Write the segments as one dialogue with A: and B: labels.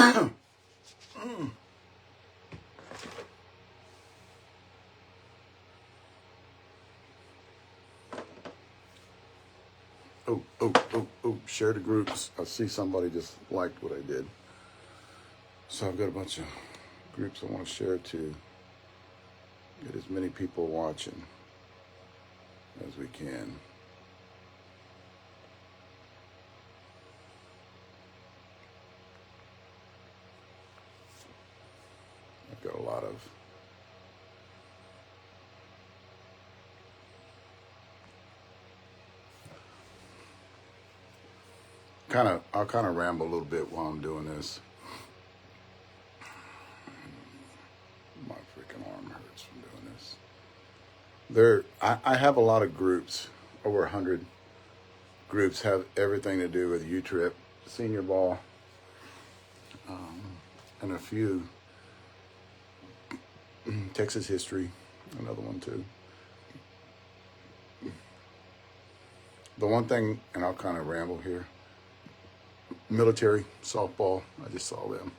A: Oh, share the groups. I see somebody just liked what I did. So I've got a bunch of groups I want to share to get as many people watching as we can. I've got a lot of I'll kind of ramble a little bit while I'm doing this. My freaking arm hurts from doing this. I have a lot of groups, over 100 groups, have everything to do with U-Trip, senior ball, and a few Texas history, another one too. The one thing, and I'll kind of ramble here, military softball, I just saw them.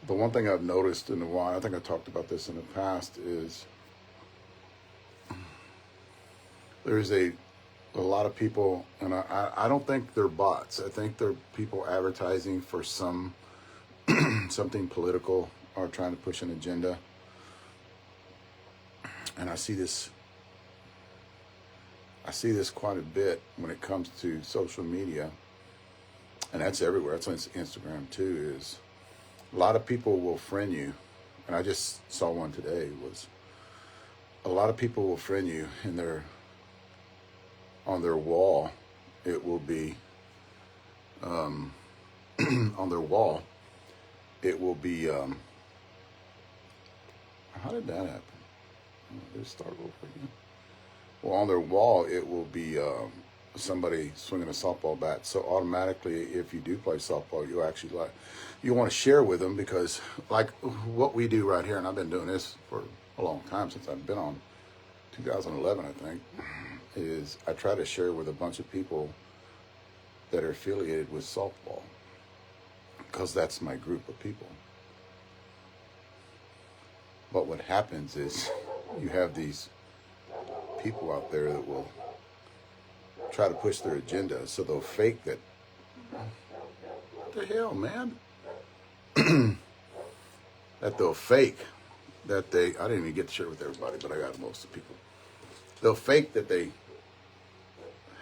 A: The one thing I've noticed in a while, I think I talked about this in the past, is there's a lot of people, and I don't think they're bots. I think they're people advertising for something political or trying to push an agenda. And I see this quite a bit when it comes to social media, and that's everywhere. That's on Instagram too. Is a lot of people will friend you, and I just saw one today. Was a lot of people will friend you, and on their wall, it will be on their wall, it will be. How did that happen? Let's start over again. Well, on their wall, it will be somebody swinging a softball bat. So automatically, if you do play softball, you want to share with them, because like what we do right here, and I've been doing this for a long time, since I've been on 2011, I think, is I try to share with a bunch of people that are affiliated with softball, because that's my group of people. But what happens is you have these people out there that will try to push their agenda, so they'll fake that. What the hell, man? That they'll fake that I didn't even get to share with everybody, but I got most of the people. They'll fake that they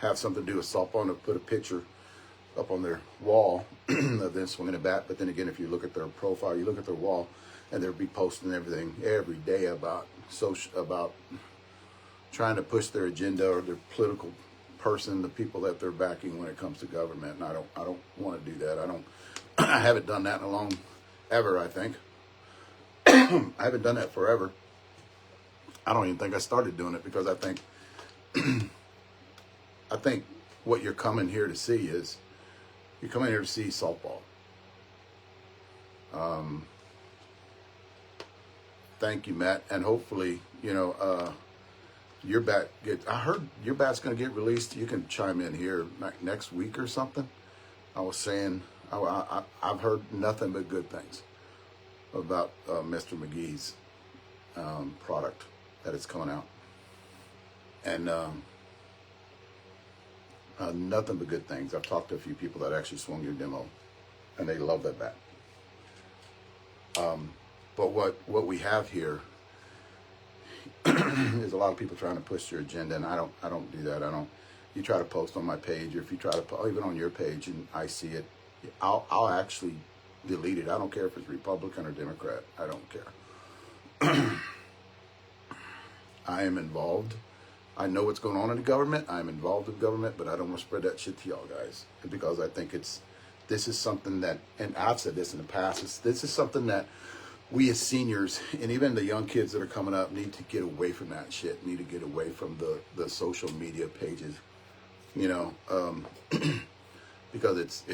A: have something to do with softball, and they'll put a picture up on their wall of them swinging a bat. But then again, if you look at their profile, you look at their wall, and they'll be posting everything every day about trying to push their agenda or their political person, the people that they're backing when it comes to government. And I don't want to do that. I haven't done that in a long ever, I think. I haven't done that forever. I don't even think I started doing it, because I think what you're coming here to see is you're coming here to see softball. Thank you, Matt, and hopefully, your bat I heard your bat's going to get released. You can chime in here next week or something. I was saying I've heard nothing but good things about Mr. McGee's product that it's coming out, and nothing but good things. I've talked to a few people that actually swung your demo, and they love that bat. But what we have here is a lot of people trying to push their agenda, and I don't do that. You try to post on my page, or if you try to even on your page, and I see it, I'll actually delete it. I don't care if it's Republican or Democrat. I don't care. I am involved. I know what's going on in the government. I'm involved in government, but I don't want to spread that shit to y'all guys, because I think this is something that, and I've said this in the past, this is something that we as seniors, and even the young kids that are coming up, need to get away from that shit, need to get away from the social media pages, because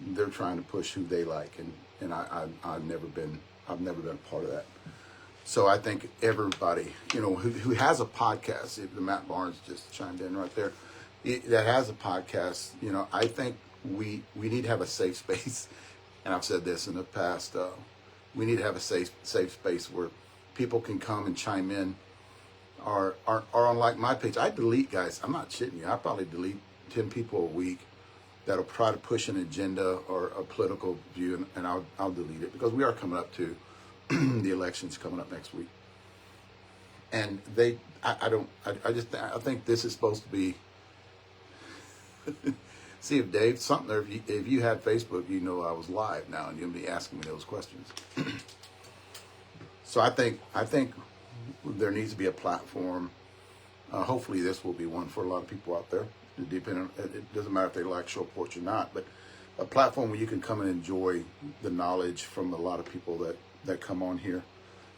A: they're trying to push who they like, and I've never been a part of that. So I think everybody, who has a podcast, if the Matt Barnes just chimed in right there, that has a podcast, you know, I think we need to have a safe space. And I've said this in the past. We need to have a safe space where people can come and chime in. Or on like my page, I delete, guys. I'm not shitting you. I probably delete 10 people a week that'll try to push an agenda or a political view, and I'll delete it, because we are coming up to the elections coming up next week. And I think this is supposed to be. See, if Dave Sumter, if you had Facebook, you know I was live now, and you'll be asking me those questions. So I think there needs to be a platform. Hopefully, this will be one for a lot of people out there. It doesn't matter if they like Show Porch or not, but a platform where you can come and enjoy the knowledge from a lot of people that come on here,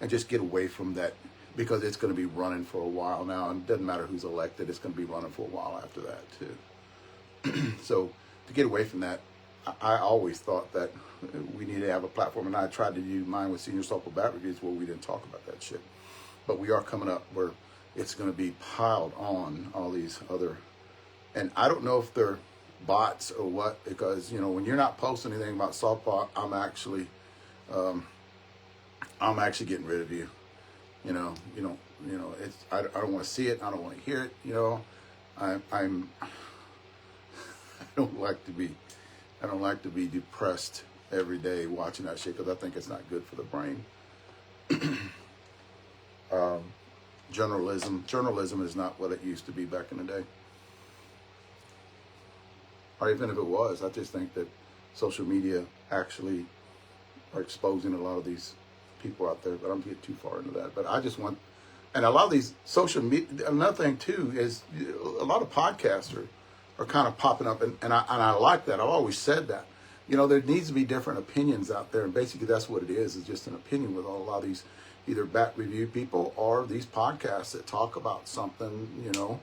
A: and just get away from that, because it's going to be running for a while now, and it doesn't matter who's elected, it's going to be running for a while after that too. So to get away from that, I always thought that we need to have a platform, and I tried to do mine with Senior Softball Bat Reviews where we didn't talk about that shit. But we are coming up where it's going to be piled on all these other, and I don't know if they're bots or what, because, you know, when you're not posting anything about softball, I'm actually getting rid of you. You know, it's I don't want to see it. I don't want to hear it. You know, I don't like to be depressed every day watching that shit, because I think it's not good for the brain. Journalism is not what it used to be back in the day. Or even if it was, I just think that social media actually are exposing a lot of these people out there, but I'm getting too far into that. But I just want, and a lot of these social media, another thing too is a lot of podcasts are kind of popping up, and I like that. I've always said that. You know, there needs to be different opinions out there, and basically that's what it is just an opinion with a lot of these either bat review people or these podcasts that talk about something, you know,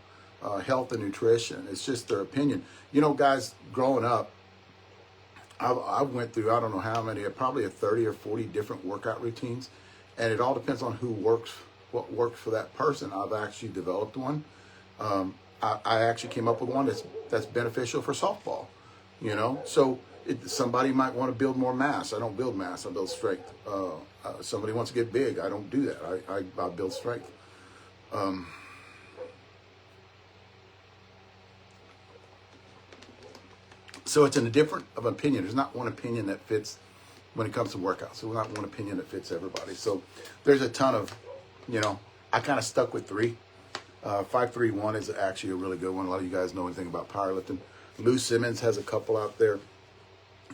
A: health and nutrition. It's just their opinion. You know, guys, growing up, I went through, I don't know how many, probably 30 or 40 different workout routines, and it all depends on what works for that person. I've actually developed one. I actually came up with one that's beneficial for softball, you know. So somebody might want to build more mass. I don't build mass, I build strength. Somebody wants to get big. I don't do that. I build strength. So it's in a different of opinion. There's not one opinion that fits when it comes to workouts. So not one opinion that fits everybody. So there's a ton of, you know, I kind of stuck with 3. 531 is actually a really good one. A lot of you guys know anything about powerlifting. Lou Simmons has a couple out there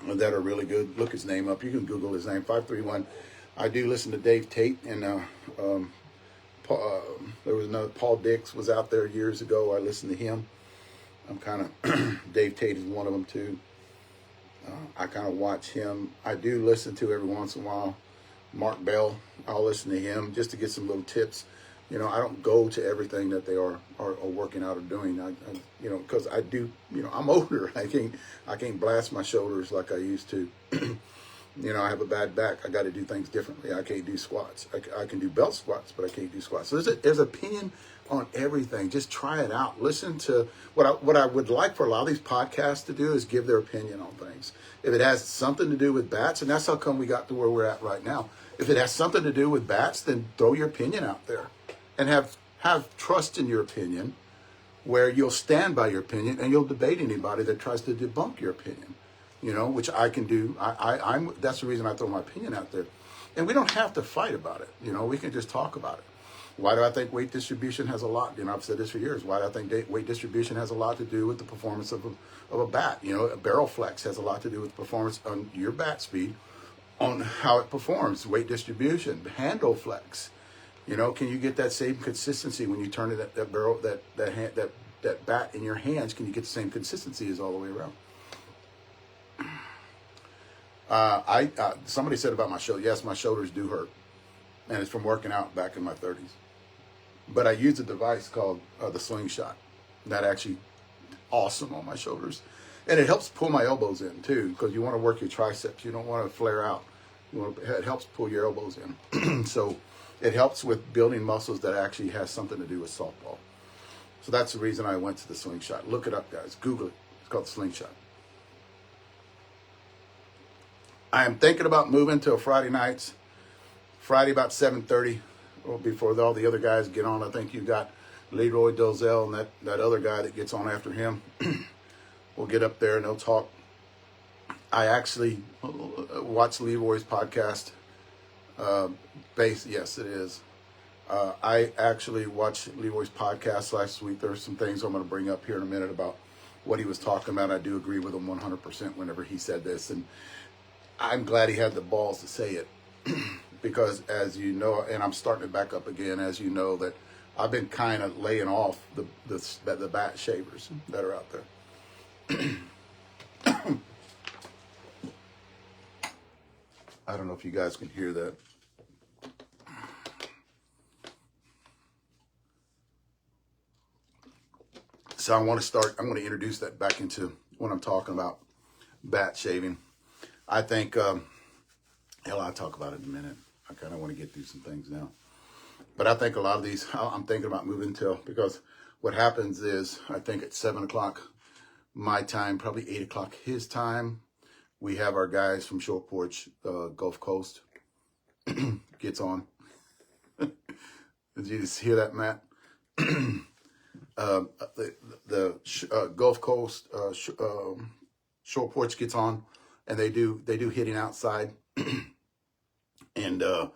A: that are really good. Look his name up. You can Google his name, 531. I do listen to Dave Tate, and there was another, Paul Dix was out there years ago. I listened to him. I'm kind of, Dave Tate is one of them too. I kind of watch him. I do listen to every once in a while Mark Bell. I'll listen to him just to get some little tips. You know, I don't go to everything that they are working out or doing. I you know, because I do, you know, I'm older. I can't blast my shoulders like I used to. You know, I have a bad back. I got to do things differently. I can't do squats. I can do belt squats, but I can't do squats. So there's opinion on everything. Just try it out. Listen to what I would like for a lot of these podcasts to do is give their opinion on things. If it has something to do with bats, and that's how come we got to where we're at right now. If it has something to do with bats, then throw your opinion out there, and have trust in your opinion, where you'll stand by your opinion and you'll debate anybody that tries to debunk your opinion. You know, which I can do. I'm that's the reason I throw my opinion out there. And we don't have to fight about it. You know, we can just talk about it. Why do I think weight distribution has a lot? You know, I've said this for years. Why do I think weight distribution has a lot to do with the performance of a bat? You know, a barrel flex has a lot to do with performance on your bat speed, on how it performs. Weight distribution, handle flex. You know, can you get that same consistency when you turn it that barrel that bat in your hands? Can you get the same consistency as all the way around? Somebody said about my shoulder. Yes, my shoulders do hurt, and it's from working out back in my 30s. But I use a device called the slingshot. That actually awesome on my shoulders, and it helps pull my elbows in too, because you want to work your triceps. You don't want to flare out. It helps pull your elbows in. So it helps with building muscles that actually has something to do with softball. So that's the reason I went to the slingshot. Look it up, guys. Google it. It's called the slingshot. I am thinking about moving to a Friday nights. Friday about 7:30, or before all the other guys get on. I think you got Leroy Dozell and that other guy that gets on after him. We'll get up there and they'll talk. I actually watched Leroy's podcast. Yes, it is. I actually watched Leroy's podcast last week. There's some things I'm going to bring up here in a minute about what he was talking about. I do agree with him 100% whenever he said this. And I'm glad he had the balls to say it. Because as you know, and I'm starting it back up again, as you know, that I've been kind of laying off the bat shavers that are out there. I don't know if you guys can hear that. So I'm going to introduce that back into what I'm talking about, bat shaving. I think, hell, I'll talk about it in a minute. I kind of want to get through some things now. But I think a lot of these, I'm thinking about moving till, because what happens is, I think at 7 o'clock my time, probably 8 o'clock his time, we have our guys from Short Porch, Gulf Coast, gets on. Did you just hear that, Matt? The Gulf Coast Short Porch gets on, and they do hitting outside. And I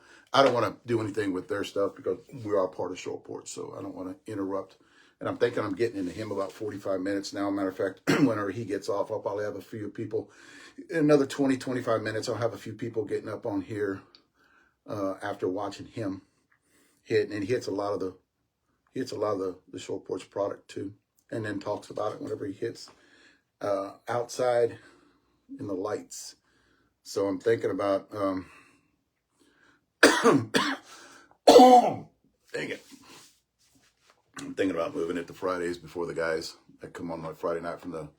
A: don't want to do anything with their stuff because we are part of Short Porch, so I don't want to interrupt. And I'm thinking I'm getting into him about 45 minutes now. Matter of fact, whenever he gets off, I'll probably have a few people. In another 20, 25 minutes, I'll have a few people getting up on here after watching him hit. And he hits a lot of the Short Porch product too, and then talks about it whenever he hits outside in the lights. So I'm thinking about dang it. I'm thinking about moving it to Fridays before the guys that come on Friday night from the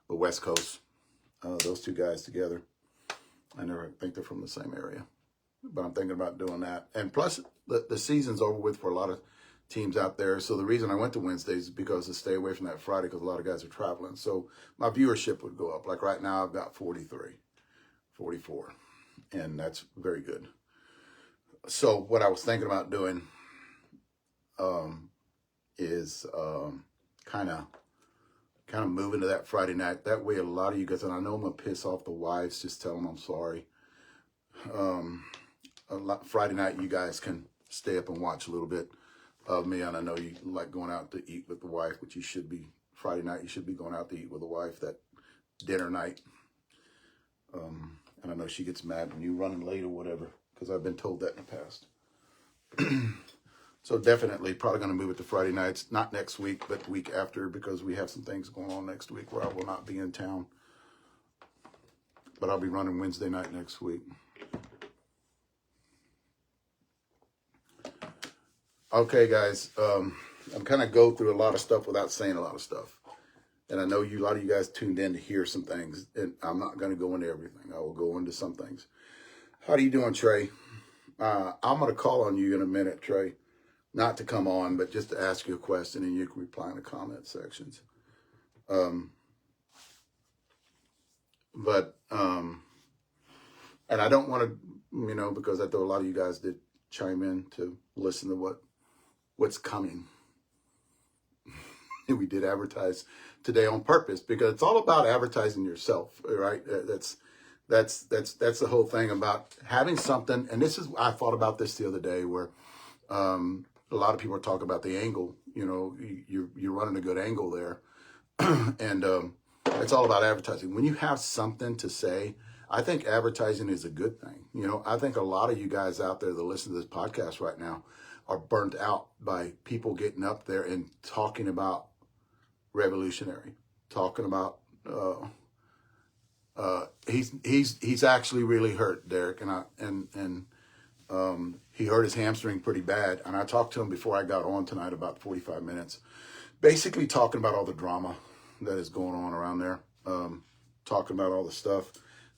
A: West Coast. Those two guys together. I never think they're from the same area. But I'm thinking about doing that. And plus, the season's over with for a lot of teams out there. So the reason I went to Wednesdays is because to stay away from that Friday, because a lot of guys are traveling. So my viewership would go up. Like right now, I've got 43, 44. And that's very good. So what I was thinking about doing is kind of moving to that Friday night. That way a lot of you guys, and I know I'm going to piss off the wives, just tell them I'm sorry. Friday night you guys can stay up and watch a little bit of me, and I know you like going out to eat with the wife, which you should be. Friday night you should be going out to eat with the wife, that dinner night. And I know she gets mad when you running late or whatever, because I've been told that in the past. So definitely probably going to move it to Friday nights, not next week, but the week after, because we have some things going on next week where I will not be in town. But I'll be running Wednesday night next week. Okay, guys, I'm kind of go through a lot of stuff without saying a lot of stuff. And I know a lot of you guys tuned in to hear some things, and I'm not going to go into everything. I will go into some things. How are you doing, Trey? I'm going to call on you in a minute, Trey. Not to come on, but just to ask you a question, and you can reply in the comment sections. And I don't want to, because I thought a lot of you guys did chime in to listen to what's coming. We did advertise today on purpose, because it's all about advertising yourself, right? That's the whole thing about having something. And I thought about this the other day, where a lot of people are talking about the angle. You're running a good angle there. And it's all about advertising. When you have something to say, I think advertising is a good thing. I think a lot of you guys out there that listen to this podcast right now are burnt out by people getting up there and talking about revolutionary, talking about he's actually really hurt, Derek, and he hurt his hamstring pretty bad. And I talked to him before I got on tonight about 45 minutes, basically talking about all the drama that is going on around there, talking about all the stuff.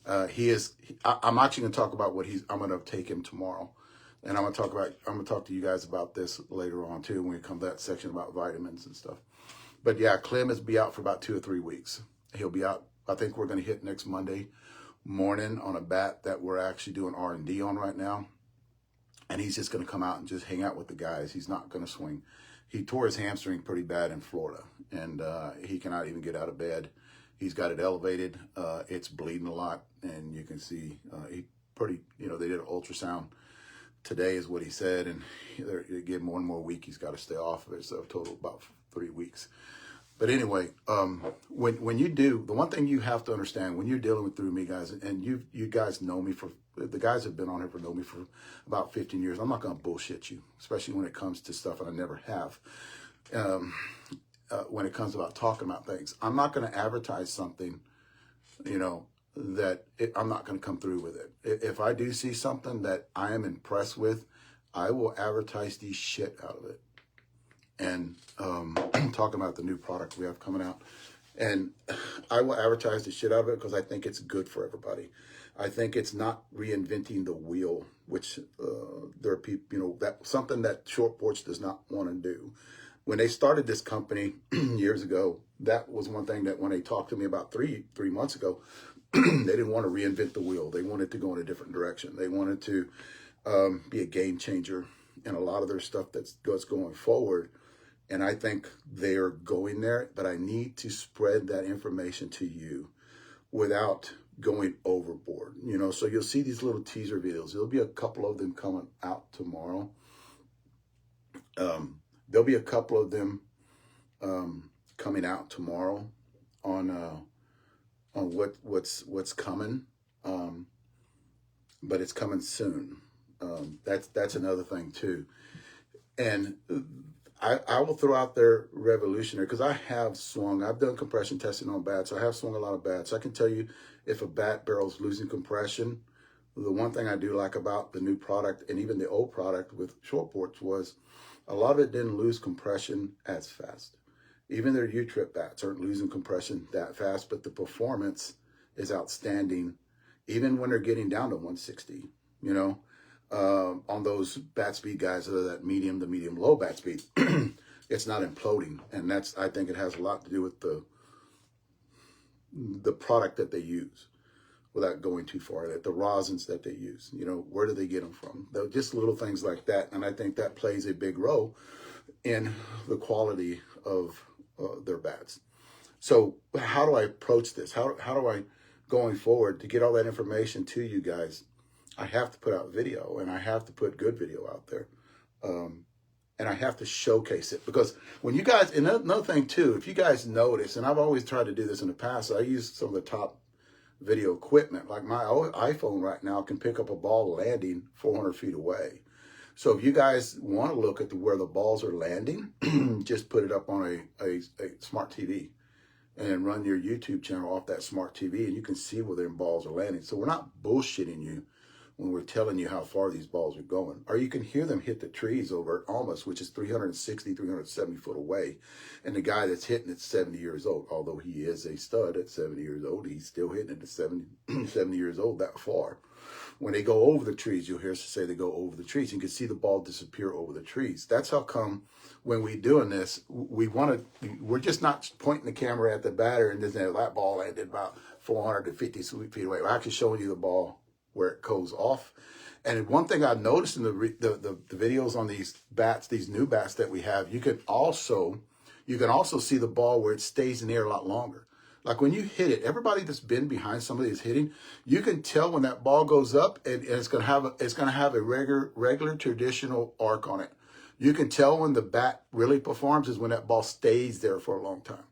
A: I'm actually going to talk about I'm going to take him tomorrow. And I'm gonna talk to you guys about this later on too when we come to that section about vitamins and stuff. But yeah, Clem is be out for about 2 or 3 weeks. He'll be out. I think we're gonna hit next Monday morning on a bat that we're actually doing R&D on right now. And he's just gonna come out and just hang out with the guys. He's not gonna swing. He tore his hamstring pretty bad in Florida, and he cannot even get out of bed. He's got it elevated. It's bleeding a lot, and you can see he pretty, you know, they did an ultrasound today is what he said, and they give him 1 more week. He's got to stay off of it, so total about 3 weeks. But anyway, when you do, the one thing you have to understand when you're dealing with through me, guys, and you guys know me for, the guys that have been on here for know me for about 15 years. I'm not going to bullshit you, especially when it comes to stuff, and I never have. When it comes about talking about things, I'm not going to advertise something, you know, that I'm not going to come through with it. If I do see something that I am impressed with, I will advertise the shit out of it. And talking about the new product we have coming out, and I will advertise the shit out of it because I think it's good for everybody. I think it's not reinventing the wheel, which there are people, you know, that something that Short Porch does not want to do. When they started this company years ago, that was one thing that when they talked to me about three months ago, they didn't want to reinvent the wheel. They wanted to go in a different direction. They wanted to be a game changer in a lot of their stuff that's going forward. And I think they are going there, but I need to spread that information to you without going overboard. You know, so you'll see these little teaser videos. There'll be a couple of them coming out tomorrow. There'll be a couple of them coming out tomorrow on what's coming, but it's coming soon. That's another thing too, and I will throw out there revolutionary because I have swung. I've done compression testing on bats. So I have swung a lot of bats. I can tell you if a bat barrel's losing compression. The one thing I do like about the new product and even the old product with Short Porch was a lot of it didn't lose compression as fast. Even their U-trip bats aren't losing compression that fast, but the performance is outstanding, even when they're getting down to 160, you know, on those bat speed guys that are that medium to medium low bat speed, it's not imploding. And that's, I think it has a lot to do with the product that they use without going too far, that the rosins that they use, you know, where do they get them from? Just little things like that. And I think that plays a big role in the quality of their bats. So how do I approach this? How do I, going forward, to get all that information to you guys, I have to put out video, and I have to put good video out there. And I have to showcase it, because when you guys, and another thing too, if you guys notice, and I've always tried to do this in the past, I use some of the top video equipment. Like my iPhone right now can pick up a ball landing 400 feet away. So if you guys want to look at where the balls are landing, just put it up on a smart TV and run your YouTube channel off that smart TV, and you can see where their balls are landing. So we're not bullshitting you when we're telling you how far these balls are going. Or you can hear them hit the trees over at S.A.R.M.S, which is 360, 370 foot away. And the guy that's hitting it's 70 years old. Although he is a stud at 70 years old, he's still hitting it at 70 years old that far. When they go over the trees, you'll hear us say they go over the trees. You can see the ball disappear over the trees. That's how come when we're doing this, we're just not pointing the camera at the batter and just that ball landed about 450 feet away. We're actually showing you the ball where it goes off. And one thing I've noticed in the videos on these bats, these new bats that we have, you can also see the ball where it stays in the air a lot longer. Like when you hit it, everybody that's been behind somebody that's hitting, you can tell when that ball goes up and it's gonna have a regular traditional arc on it. You can tell when the bat really performs is when that ball stays there for a long time,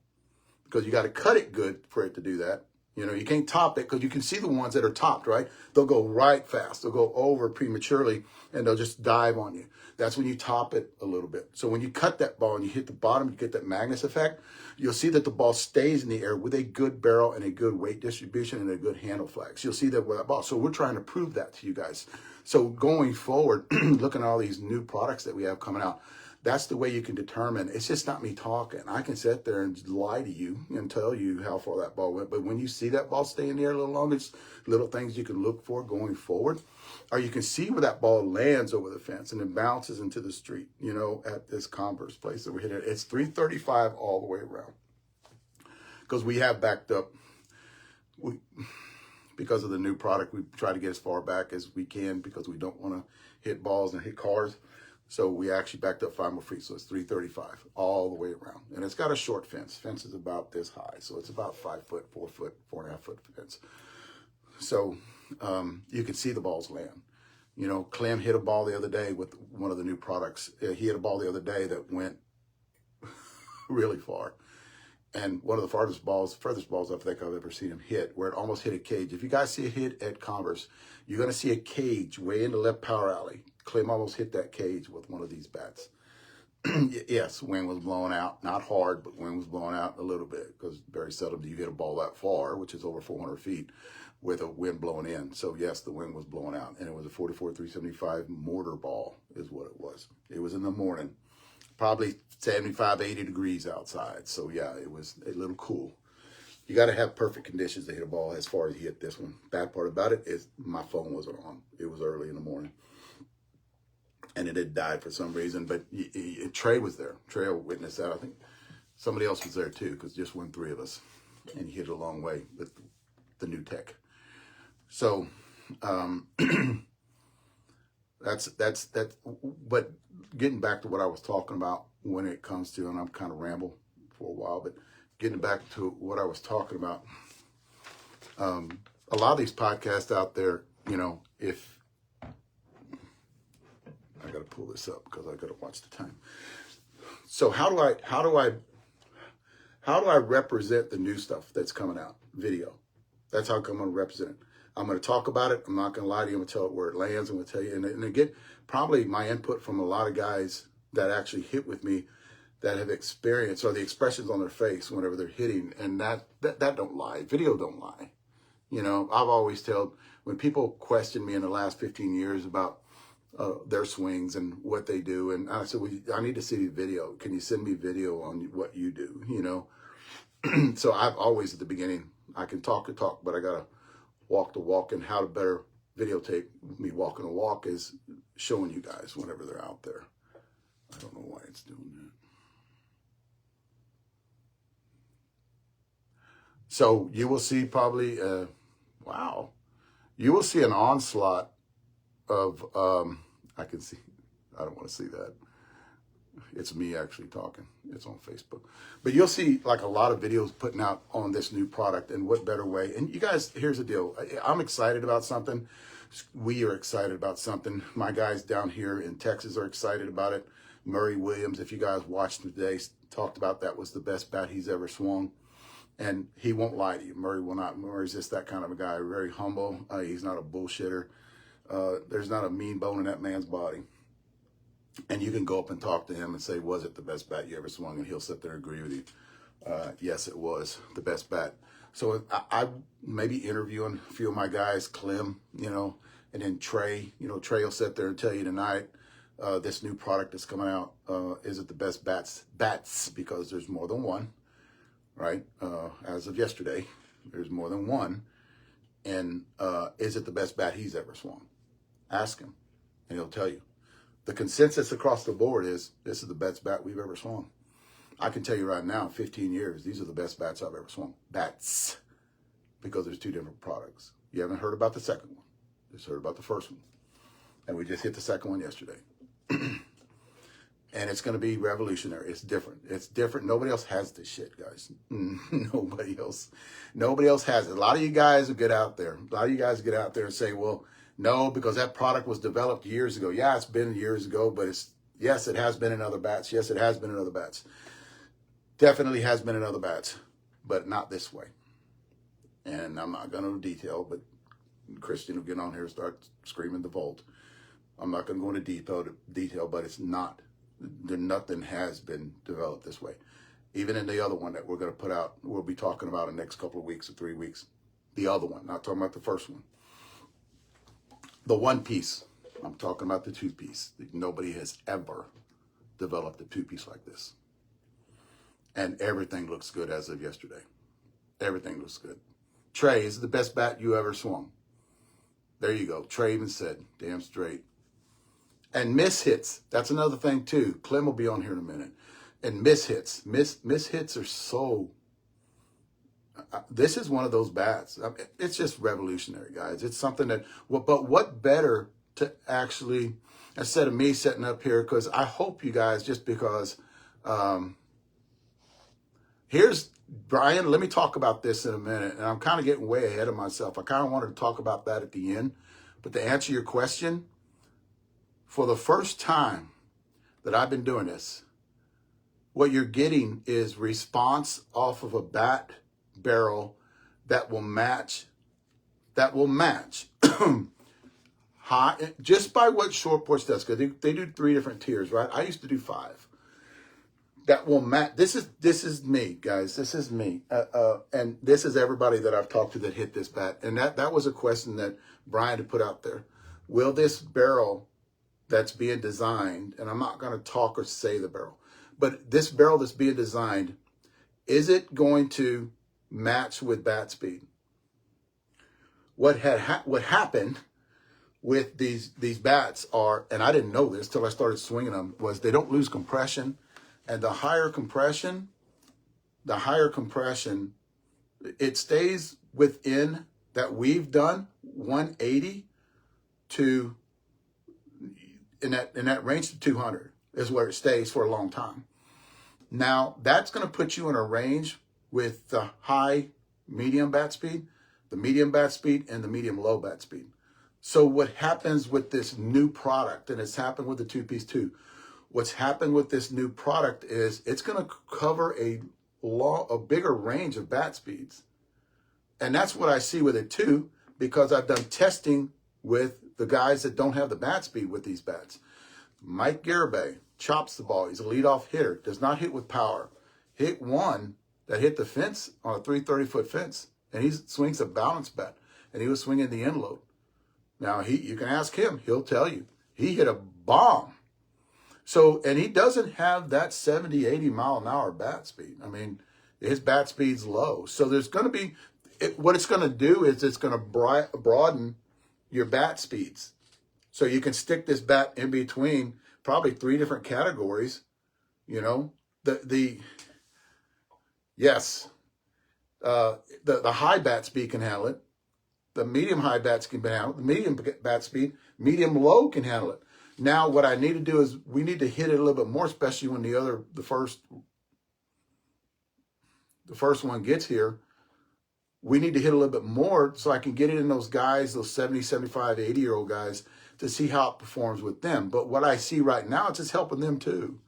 A: because you got to cut it good for it to do that. You know, you can't top it, because you can see the ones that are topped, right? They'll go right fast. They'll go over prematurely, and they'll just dive on you. That's when you top it a little bit. So when you cut that ball and you hit the bottom, you get that Magnus effect. You'll see that the ball stays in the air with a good barrel and a good weight distribution and a good handle flex. You'll see that with that ball. So we're trying to prove that to you guys. So going forward, looking at all these new products that we have coming out, That's the way you can determine. It's just not me talking. I can sit there and lie to you and tell you how far that ball went. But when you see that ball stay in the air a little longer, it's little things you can look for going forward. Or you can see where that ball lands over the fence and it bounces into the street, you know, at this Converse place that we're hitting. It's 335 all the way around. Because we have backed up. Because of the new product, we try to get as far back as we can because we don't want to hit balls and hit cars. So we actually backed up 5 more feet. So it's 335 all the way around. And it's got a short fence. Fence is about this high. So it's about 5 foot, 4 foot, 4.5 foot fence. So you can see the balls land. You know, Clem hit a ball the other day with one of the new products. He hit a ball the other day that went really far. And one of the furthest balls I think I've ever seen him hit, where it almost hit a cage. If you guys see a hit at Converse, you're going to see a cage way in the left power alley. Clem almost hit that cage with one of these bats. Yes, wind was blowing out. Not hard, but wind was blowing out a little bit, because very seldom do you hit a ball that far, which is over 400 feet, with a wind blowing in. So yes, the wind was blowing out. And it was a 44-375 mortar ball is what it was. It was in the morning. Probably 75, 80 degrees outside. So yeah, it was a little cool. You got to have perfect conditions to hit a ball as far as he hit this one. Bad part about it is my phone wasn't on. It was early in the morning. And it had died for some reason. But Trey was there. Trey witnessed that. I think somebody else was there too, because just 3 of us. And he hit it a long way with the new tech. So that's but getting back to what I was talking about when it comes to, and I'm kind of ramble for a while, but getting back to what I was talking about, a lot of these podcasts out there, you know, if I got to pull this up because I got to watch the time. So how do I represent the new stuff that's coming out? Video. That's how I'm going to represent it. I'm going to talk about it. I'm not going to lie to you. I'm going to tell it where it lands. I'm going to tell you. And again, probably my input from a lot of guys that actually hit with me that have experienced, or the expressions on their face whenever they're hitting. And that don't lie. Video don't lie. You know, I've always told, when people question me in the last 15 years about their swings and what they do, and I said, well, I need to see the video. Can you send me video on what you do? You know, so I've always at the beginning, I can talk the talk, but I got to walk the walk, and how to better videotape me walking a walk is showing you guys whenever they're out there. I don't know why it's doing that. So you will see probably, wow, you will see an onslaught of, I can see, I don't want to see that. It's me actually talking. It's on Facebook. But you'll see like a lot of videos putting out on this new product, and what better way. And you guys, here's the deal. I'm excited about something. We are excited about something. My guys down here in Texas are excited about it. Murray Williams, if you guys watched today, talked about that was the best bat he's ever swung. And he won't lie to you. Murray will not. Murray's just that kind of a guy. Very humble. He's not a bullshitter. There's not a mean bone in that man's body. And you can go up and talk to him and say, was it the best bat you ever swung? And he'll sit there and agree with you. Yes, it was the best bat. So I maybe interviewing a few of my guys, Clem, you know, and then Trey. You know, Trey will sit there and tell you tonight, this new product that's coming out, is it the best bats? Because there's more than one, right? As of yesterday, there's more than one. And is it the best bat he's ever swung? Ask him, and he'll tell you. The consensus across the board is this is the best bat we've ever swung. I can tell you right now, 15 years, these are the best bats I've ever swung. Bats. Because there's 2 different products. You haven't heard about the second one. You just heard about the first one. And we just hit the second one yesterday. And it's going to be revolutionary. It's different. It's different. Nobody else has this shit, guys. Nobody else has it. A lot of you guys will get out there. A lot of you guys get out there and say, well, no, because that product was developed years ago. Yeah, it's been years ago, but yes, it has been in other bats. Yes, it has been in other bats. Definitely has been in other bats, but not this way. And I'm not going to detail, but Christian will get on here and start screaming the Volt. I'm not going to go into detail, but it's not. Nothing has been developed this way. Even in the other one that we're going to put out, we'll be talking about in the next couple of weeks or 3 weeks. The other one, not talking about the first one. The one piece, I'm talking about the 2 piece that nobody has ever developed a two-piece like this. And everything looks good as of yesterday. Everything looks good. Trey, is the best bat you ever swung. There you go. Trey even said, damn straight. And miss hits. That's another thing too. Clem will be on here in a minute. And miss hits. Miss hits are so... this is one of those bats. I mean, it's just revolutionary, guys. It's something that... but what better to actually... instead of me setting up here, because I hope you guys, just because... here's... Brian, let me talk about this in a minute. And I'm kind of getting way ahead of myself. I kind of wanted to talk about that at the end. But to answer your question, for the first time that I've been doing this, what you're getting is response off of a bat barrel that will match high, just by what Short Porch does, because they do 3 different tiers, right? I used to do 5. That will match. This is me, guys. This is me. And this is everybody that I've talked to that hit this bat. And that was a question that Brian had put out there. Will this barrel that's being designed, and I'm not going to talk or say the barrel, but this barrel that's being designed, is it going to match with bat speed? What happened with these bats are, and I didn't know this till I started swinging them, was they don't lose compression. And the higher compression, it stays within that we've done 180 to in that range to 200 is where it stays for a long time. Now that's going to put you in a range with the high medium bat speed, the medium bat speed, and the medium low bat speed. So what happens with this new product, and it's happened with the two-piece too, what's happened with this new product is it's going to cover a bigger range of bat speeds. And that's what I see with it too, because I've done testing with the guys that don't have the bat speed with these bats. Mike Garibay chops the ball. He's a leadoff hitter, does not hit with power. Hit one that hit the fence on a 330-foot fence, and he swings a balance bat, and he was swinging the end load. Now, you can ask him. He'll tell you. He hit a bomb. So, and he doesn't have that 70, 80 mile an hour bat speed. I mean, his bat speed's low. So there's going to be, what it's going to do is it's going to broaden your bat speeds. So you can stick this bat in between probably 3 different categories. You know, the high bat speed can handle it. The medium high bat speed can handle it. The medium bat speed, medium low can handle it. Now, what I need to do is we need to hit it a little bit more, especially when the first one gets here. We need to hit a little bit more so I can get it in those guys, those 70, 75, 80-year-old guys, to see how it performs with them. But what I see right now, it's just helping them too.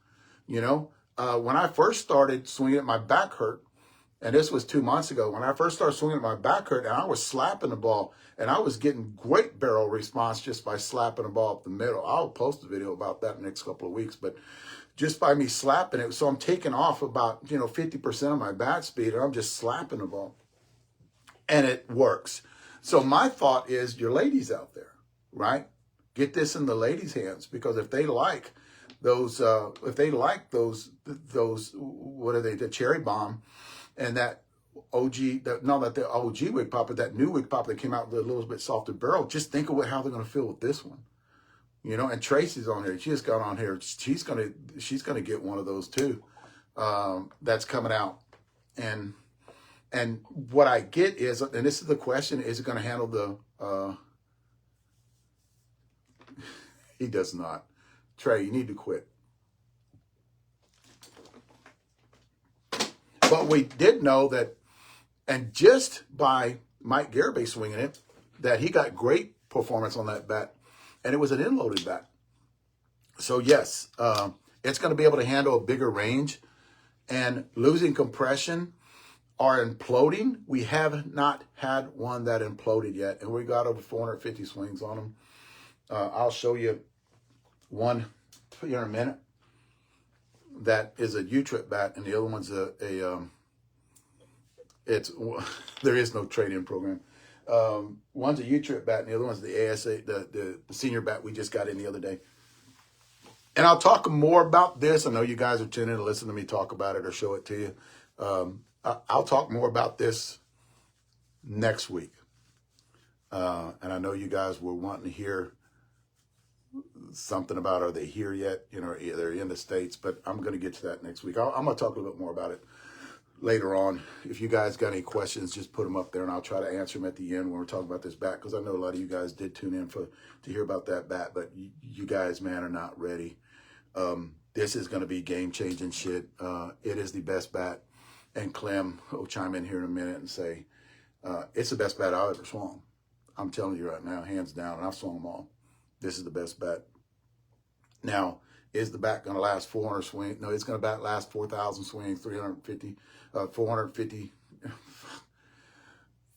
A: You know, when I first started swinging it, my back hurt. And this was 2 months ago. When I first started swinging, my back hurt, and I was slapping the ball, and I was getting great barrel response just by slapping the ball up the middle. I'll post a video about that in the next couple of weeks, but just by me slapping it. So I'm taking off about, 50% of my bat speed, and I'm just slapping the ball. And it works. So my thought is, your ladies out there, right? Get this in the ladies' hands, because if they like those, what are they, the cherry bomb, and that the OG wig pop, but that new wig pop that came out with a little bit softer barrel, just think of how they're going to feel with this one. You know, and Tracy's on here. She just got on here. She's gonna get one of those too. That's coming out. And what I get is, and this is the question, is it going to handle the he does not. Trey, you need to quit. But we did know that, and just by Mike Garibay swinging it, that he got great performance on that bat, and it was an end-loaded bat. So yes, it's going to be able to handle a bigger range, and losing compression or imploding. We have not had one that imploded yet, and we got over 450 swings on them. I'll show you one here in a minute. That is a U-trip bat, and the other one's there is no trade-in program. One's a U-trip bat, and the other one's the ASA, the senior bat we just got in the other day. And I'll talk more about this. I know you guys are tuning in to listen to me talk about it or show it to you. I'll talk more about this next week. And I know you guys were wanting to hear something about, are they here yet? You know, they're in the States, but I'm going to get to that next week. I'm going to talk a little bit more about it later on. If you guys got any questions, just put them up there and I'll try to answer them at the end when we're talking about this bat, because I know a lot of you guys did tune in to hear about that bat, but you guys, man, are not ready. This is going to be game-changing shit. It is the best bat. And Clem will chime in here in a minute and say, it's the best bat I've ever swung. I'm telling you right now, hands down, and I've swung them all. This is the best bat. Now, is the bat going to last 400 swings? No, it's going to last 4,000 swings, 450,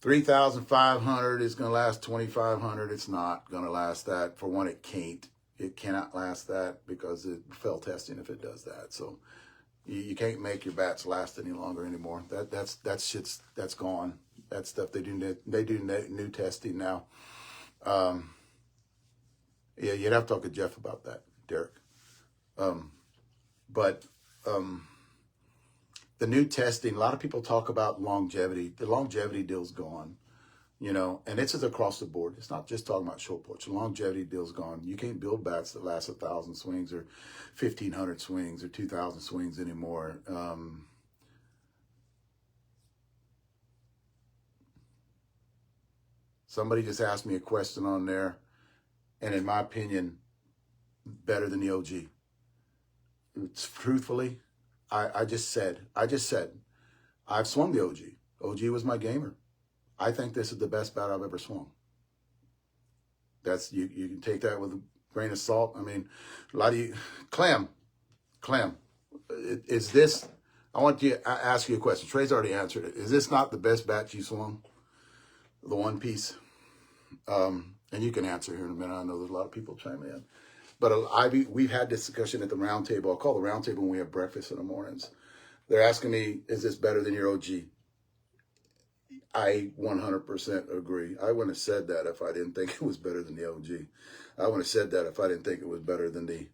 A: 3,500. It's going to last 2,500. It's not going to last that. For one, it can't. It cannot last that because it fell testing if it does that. So you can't make your bats last any longer anymore. That's shit's gone. That stuff they do new testing now. Yeah, you'd have to talk to Jeff about that, Derek. But the new testing, a lot of people talk about longevity. The longevity deal's gone, you know, and this is across the board. It's not just talking about short porch. The longevity deal's gone. You can't build bats that last 1,000 swings or 1,500 swings or 2,000 swings anymore. Somebody just asked me a question on there, and in my opinion, better than the OG. Truthfully, I just said, I've swung the OG. OG was my gamer. I think this is the best bat I've ever swung. That's, you can take that with a grain of salt. I mean, a lot of you, Clem, is this, I want you to ask you a question. Trey's already answered it. Is this not the best bat you swung? The one piece? And you can answer here in a minute. I know there's a lot of people chiming in. But we've had this discussion at the round table. I'll call the round table when we have breakfast in the mornings. They're asking me, is this better than your OG? I 100% agree. I wouldn't have said that if I didn't think it was better than the OG. I wouldn't have said that if I didn't think it was better than the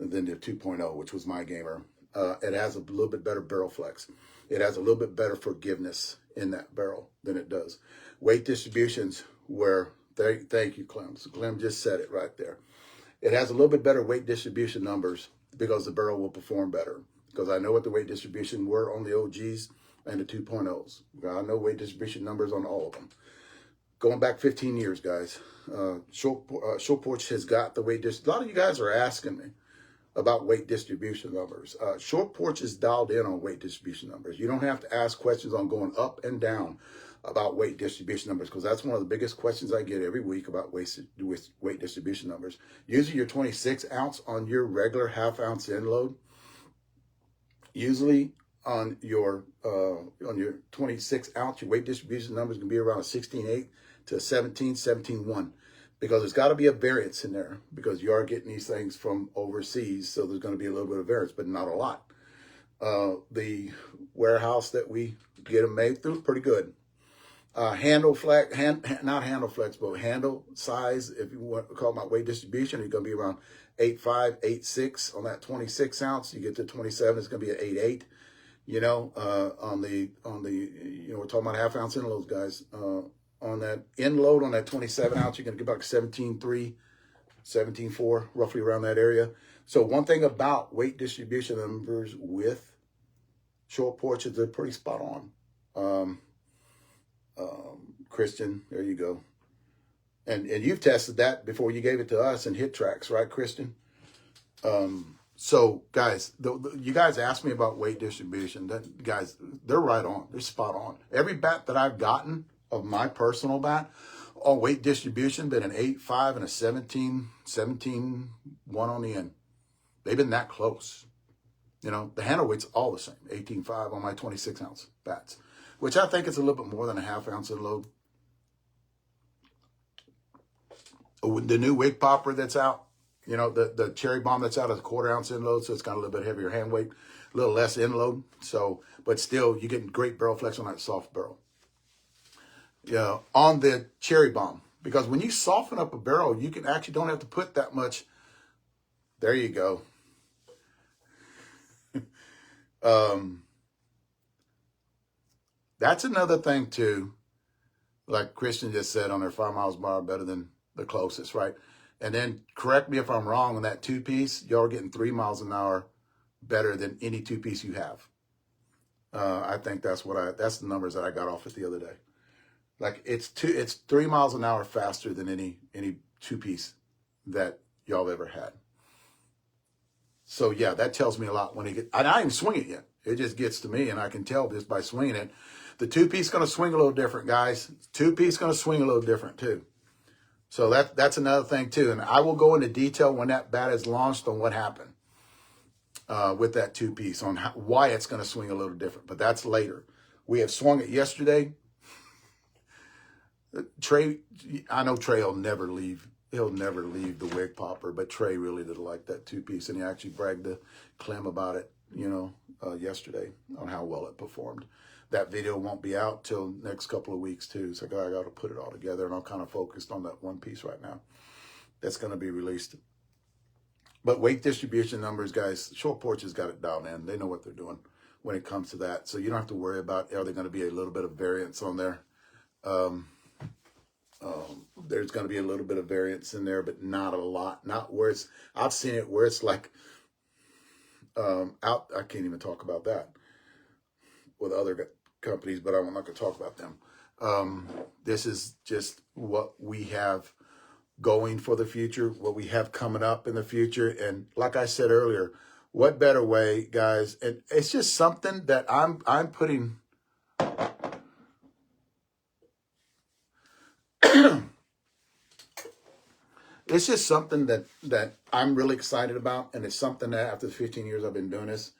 A: 2.0, which was my gamer. It has a little bit better barrel flex. It has a little bit better forgiveness in that barrel than it does. Weight distributions where, thank you, Clem. So Clem just said it right there. It has a little bit better weight distribution numbers because the barrel will perform better. Because I know what the weight distribution were on the OGs and the 2.0s. I know weight distribution numbers on all of them. Going back 15 years, guys. Short Porch has got the weight distribution. A lot of you guys are asking me about weight distribution numbers. Short Porch is dialed in on weight distribution numbers. You don't have to ask questions on going up and down about weight distribution numbers, because that's one of the biggest questions I get every week about weight distribution numbers. Using your 26 ounce on your regular half-ounce end load, usually on your 26 ounce, your weight distribution numbers can be around a 16.8 to a 17.1, because there's got to be a variance in there, because you are getting these things from overseas, so there's going to be a little bit of variance, but not a lot. The warehouse that we get them made through, pretty good. Handle flex, not handle flexible, handle size, if you want to call my weight distribution, it's going to be around 8.5, 8.6 on that 26 ounce. You get to 27, it's going to be at 8.8. You know, on the we're talking about half ounce end loads, guys. On that end load on that 27 ounce, you're going to get about 17.3, 17.4, roughly around that area. So one thing about weight distribution numbers with Short Porch is they're pretty spot on. Christian, there you go. And you've tested that before you gave it to us in hit tracks, right, Christian? So guys, you guys asked me about weight distribution. Guys, they're right on. They're spot on. Every bat that I've gotten of my personal bat on weight distribution been an 8.5 and a 17.1 on the end. They've been that close. You know, the handle weight's all the same, 18.5 on my 26 ounce bats, which I think is a little bit more than a half ounce in load. The new wig popper that's out, you know, the cherry bomb that's out is a 1/4 ounce in load, so it's got a little bit heavier hand weight, a little less in load. So, but still, you're getting great barrel flex on that soft barrel. Yeah, on the cherry bomb, because when you soften up a barrel, you can actually don't have to put that much. There you go. That's another thing too. Like Christian just said on their 5 miles bar, better than the closest, right? And then correct me if I'm wrong on that 2-piece. Y'all are getting 3 miles an hour better than any 2-piece you have. I think that's the numbers that I got off it the other day. Like it's 3 miles an hour faster than any 2-piece that y'all have ever had. So yeah, that tells me a lot when it gets, and I ain't swing it yet. It just gets to me, and I can tell just by swinging it. The 2-piece going to swing a little different, guys. 2-piece going to swing a little different too. So that's another thing too. And I will go into detail when that bat is launched on what happened with that 2-piece, on why it's going to swing a little different. But that's later. We have swung it yesterday. Trey, I know Trey will never leave. He'll never leave the wig popper, but Trey really did like that 2-piece, and he actually bragged to Clem about it, yesterday on how well it performed. That video won't be out till next couple of weeks too, so I got to put it all together, and I'm kind of focused on that 1-piece right now. That's going to be released. But weight distribution numbers, guys, Short Porch has got it dialed in. They know what they're doing when it comes to that, so you don't have to worry about, are there going to be a little bit of variance on there? There's going to be a little bit of variance in there, but not a lot. Not where it's, I've seen it where it's like, I can't even talk about that with other companies, but I'm not going to talk about them. This is just what we have going for the future, what we have coming up in the future. And like I said earlier, what better way, guys? And it's just something that I'm putting, it's just something that I'm really excited about. And it's something that after the 15 years I've been doing this,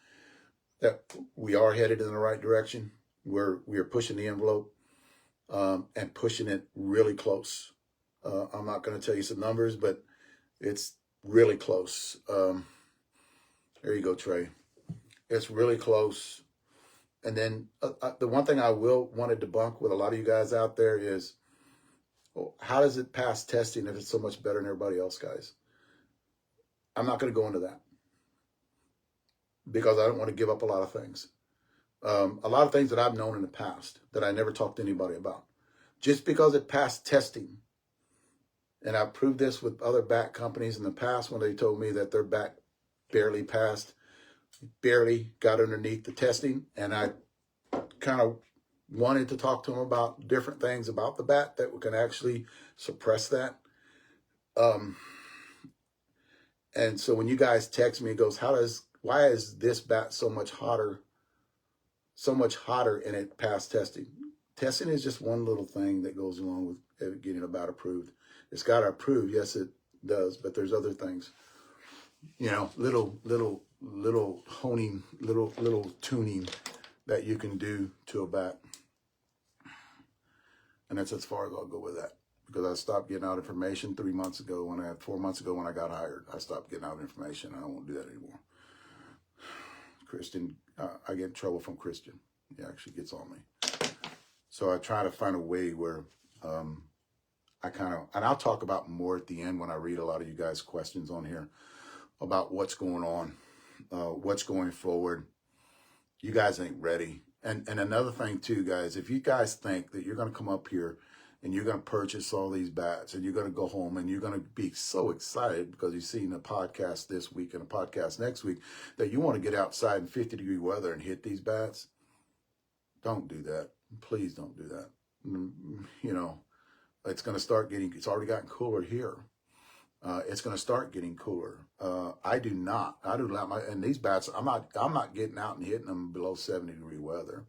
A: that we are headed in the right direction. We are pushing the envelope and pushing it really close. I'm not going to tell you some numbers, but it's really close. There you go, Trey. It's really close. And then the one thing I will want to debunk with a lot of you guys out there is, well, how does it pass testing if it's so much better than everybody else, guys? I'm not going to go into that because I don't want to give up a lot of things. A lot of things that I've known in the past that I never talked to anybody about. Just because it passed testing, and I've proved this with other bat companies in the past when they told me that their bat barely passed, barely got underneath the testing, and I kind of wanted to talk to them about different things about the bat that can actually suppress that. And so when you guys text me, it goes, why is this bat so much hotter and it passed testing? Testing is just one little thing that goes along with getting a bat approved. It's got to approve, yes it does, but there's other things, little honing, little tuning that you can do to a bat. And that's as far as I'll go with that, because I stopped getting out information 4 months ago when I got hired. I stopped getting out information. I won't do that anymore. Christian, I get in trouble from Christian. He actually gets on me. So I try to find a way where and I'll talk about more at the end when I read a lot of you guys' questions on here about what's going on, what's going forward. You guys ain't ready. And another thing too, guys, if you guys think that you're going to come up here and you're going to purchase all these bats and you're going to go home and you're going to be so excited because you've seen a podcast this week and a podcast next week that you want to get outside in 50-degree weather and hit these bats, don't do that. Please don't do that. It's going to start it's already gotten cooler here. It's going to start getting cooler. And these bats, I'm not getting out and hitting them below 70-degree weather.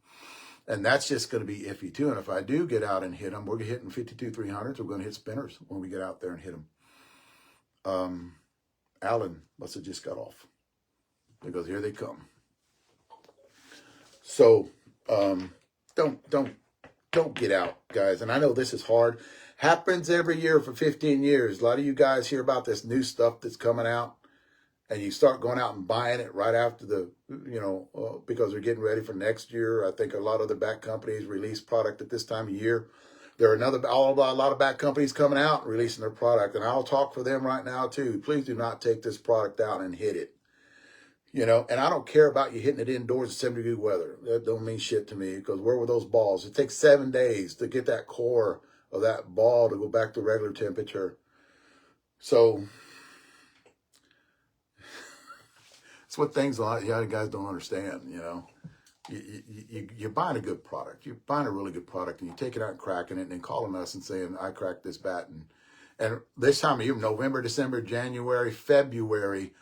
A: And that's just going to be iffy too. And if I do get out and hit them, we're hitting 52-300s. We're going to hit spinners when we get out there and hit them. Alan must have just got off because here they come. So don't get out, guys. And I know this is hard. Happens every year for 15 years. A lot of you guys hear about this new stuff that's coming out, and you start going out and buying it right after because they're getting ready for next year. I think a lot of the bat companies release product at this time of year. There are a lot of bat companies coming out and releasing their product, and I'll talk for them right now too. Please do not take this product out and hit it. You know, and I don't care about you hitting it indoors in 70-degree weather. That don't mean shit to me, because where were those balls? It takes 7 days to get that core of that ball to go back to regular temperature. So it's what things a lot of guys don't understand, you know. You're buying a good product. You're buying a really good product, and you take it out and cracking it, and then calling us and saying, I cracked this bat. And this time of year, November, December, January, February,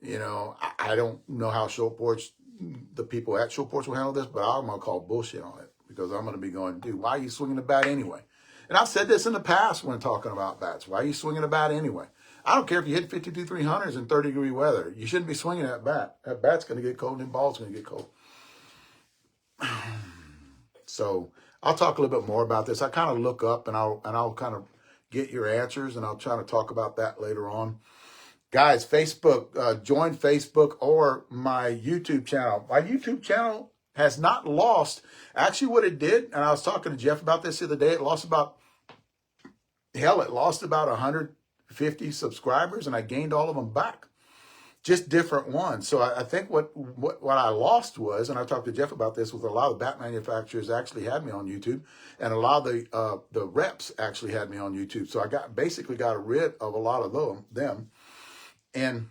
A: you know, I don't know how the people at Short Porch will handle this, but I'm going to call bullshit on it, because I'm going to be going, dude, why are you swinging the bat anyway? And I've said this in the past when talking about bats. Why are you swinging the bat anyway? I don't care if you hit 52 300s in 30-degree weather. You shouldn't be swinging that bat. That bat's going to get cold, and the ball's going to get cold. So I'll talk a little bit more about this. I kind of look up, and I'll kind of get your answers, and I'll try to talk about that later on. Guys, Facebook, join Facebook or my YouTube channel. My YouTube channel has not lost. Actually, what it did, and I was talking to Jeff about this the other day, it lost about 150 subscribers, and I gained all of them back. Just different ones. So I think what I lost was, and I talked to Jeff about this, with a lot of bat manufacturers actually had me on YouTube, and a lot of the reps actually had me on YouTube. So I basically got rid of a lot of them. And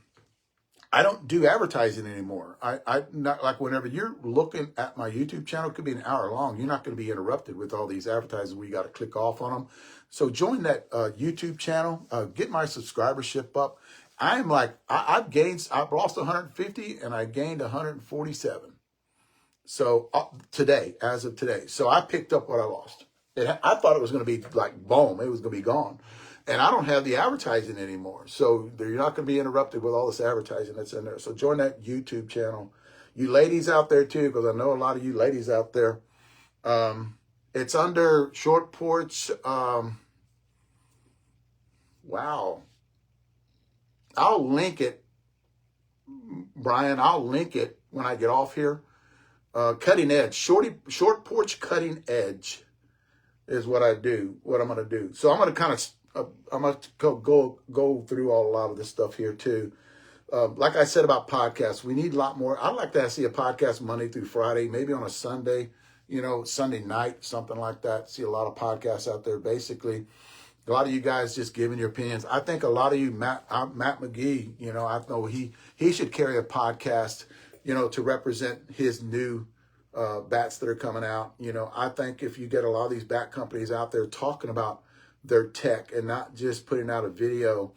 A: I don't do advertising anymore. I not like, whenever you're looking at my YouTube channel, it could be an hour long. You're not going to be interrupted with all these advertisements where you got to click off on them. So join that YouTube channel. Get my subscribership up. I've lost 150 and I gained 147. So as of today. So I picked up what I lost. I thought it was going to be like, boom, it was going to be gone. And I don't have the advertising anymore. So you're not going to be interrupted with all this advertising that's in there. So join that YouTube channel. You ladies out there too, because I know a lot of you ladies out there. It's under Short Porch. Wow. I'll link it, Brian. I'll link it when I get off here. Cutting Edge. Short Porch Cutting Edge is what I do, what I'm going to do. So I'm going to kind of I'm going to go through a lot of this stuff here too. Like I said about podcasts, we need a lot more. I'd like to see a podcast Monday through Friday, maybe on a Sunday, Sunday night, something like that. See a lot of podcasts out there. Basically, a lot of you guys just giving your opinions. I think a lot of you, Matt McGee, I know he should carry a podcast, to represent his new bats that are coming out. I think if you get a lot of these bat companies out there talking about their tech and not just putting out a video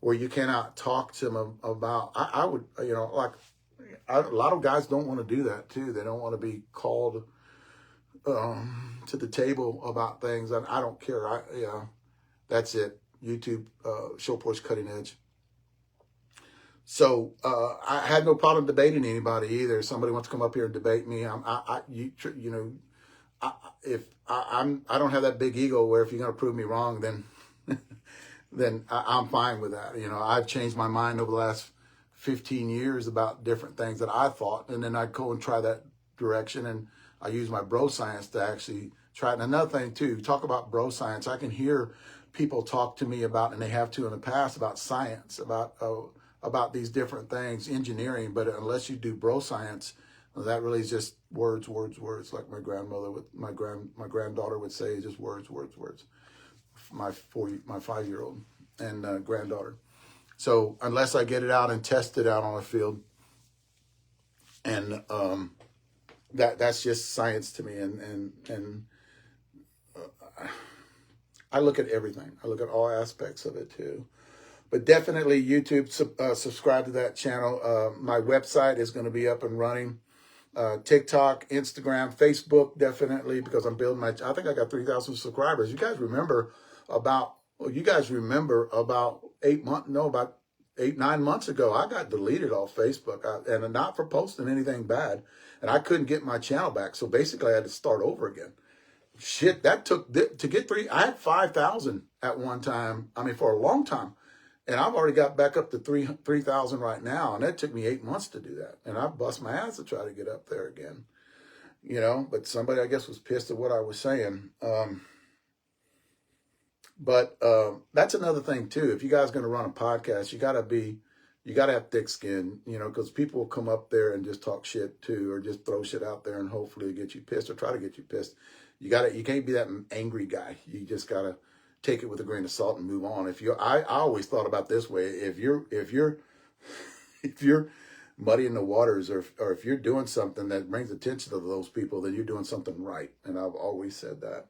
A: where you cannot talk to them about, I would, a lot of guys don't want to do that too. They don't want to be called to the table about things, and I don't care. That's it. YouTube, Short Porch Cutting Edge. So I had no problem debating anybody either. If somebody wants to come up here and debate me, I don't have that big ego where if you're going to prove me wrong, then I'm fine with that. I've changed my mind over the last 15 years about different things that I thought, and then I'd go and try that direction, and I use my bro science to actually try it. And another thing too, talk about bro science. I can hear people talk to me about, and they have to in the past, about science, about these different things, engineering, but unless you do bro science, that really is just words, like my granddaughter would say, just words. My 5-year-old and granddaughter. So unless I get it out and test it out on the field, and that's just science to me. And I look at everything. I look at all aspects of it too. But definitely YouTube, subscribe to that channel. My website is going to be up and running. TikTok, Instagram, Facebook, definitely, because I'm building I think I got 3,000 subscribers. You guys remember about 8-9 months ago, I got deleted off Facebook, and not for posting anything bad, and I couldn't get my channel back. So basically I had to start over again. Shit, that took to get I had 5,000 at one time. I mean, for a long time. And I've already got back up to 3,000 right now. And that took me 8 months to do that. And I bust my ass to try to get up there again. But somebody, I guess, was pissed at what I was saying. But that's another thing too. If you guys are going to run a podcast, you got to be, you got to have thick skin, you know, because people will come up there and just talk shit too, or just throw shit out there and hopefully get you pissed or try to get you pissed. You can't be that angry guy. You just got to take it with a grain of salt and move on. I always thought about this way. If you're muddying the waters, or if you're doing something that brings attention to those people, then you're doing something right. And I've always said that.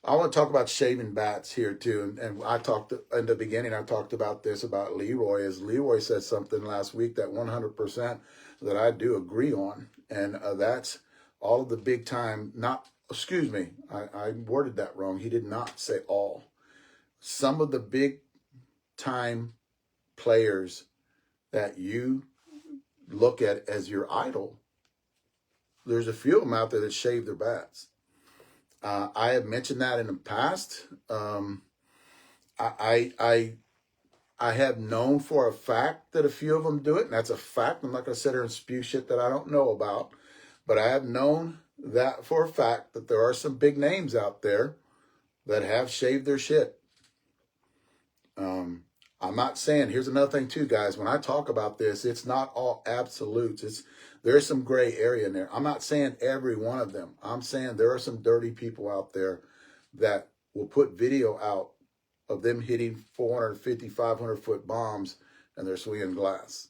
A: I want to talk about shaving bats here too. And I talked in the beginning, I talked about this about Leroy, as Leroy said something last week that 100% that I do agree on. And that's all of the big time, I worded that wrong. He did not say all. Some of the big time players that you look at as your idol, there's a few of them out there that shave their bats. I have mentioned that in the past. I have known for a fact that a few of them do it, and that's a fact. I'm not going to sit here and spew shit that I don't know about, but I have known that for a fact that there are some big names out there that have shaved their shit. I'm not saying, here's another thing too, guys, when I talk about this, it's not all absolutes. There's some gray area in there. I'm not saying every one of them. I'm saying there are some dirty people out there that will put video out of them hitting 450, 500-foot bombs and they're swinging glass.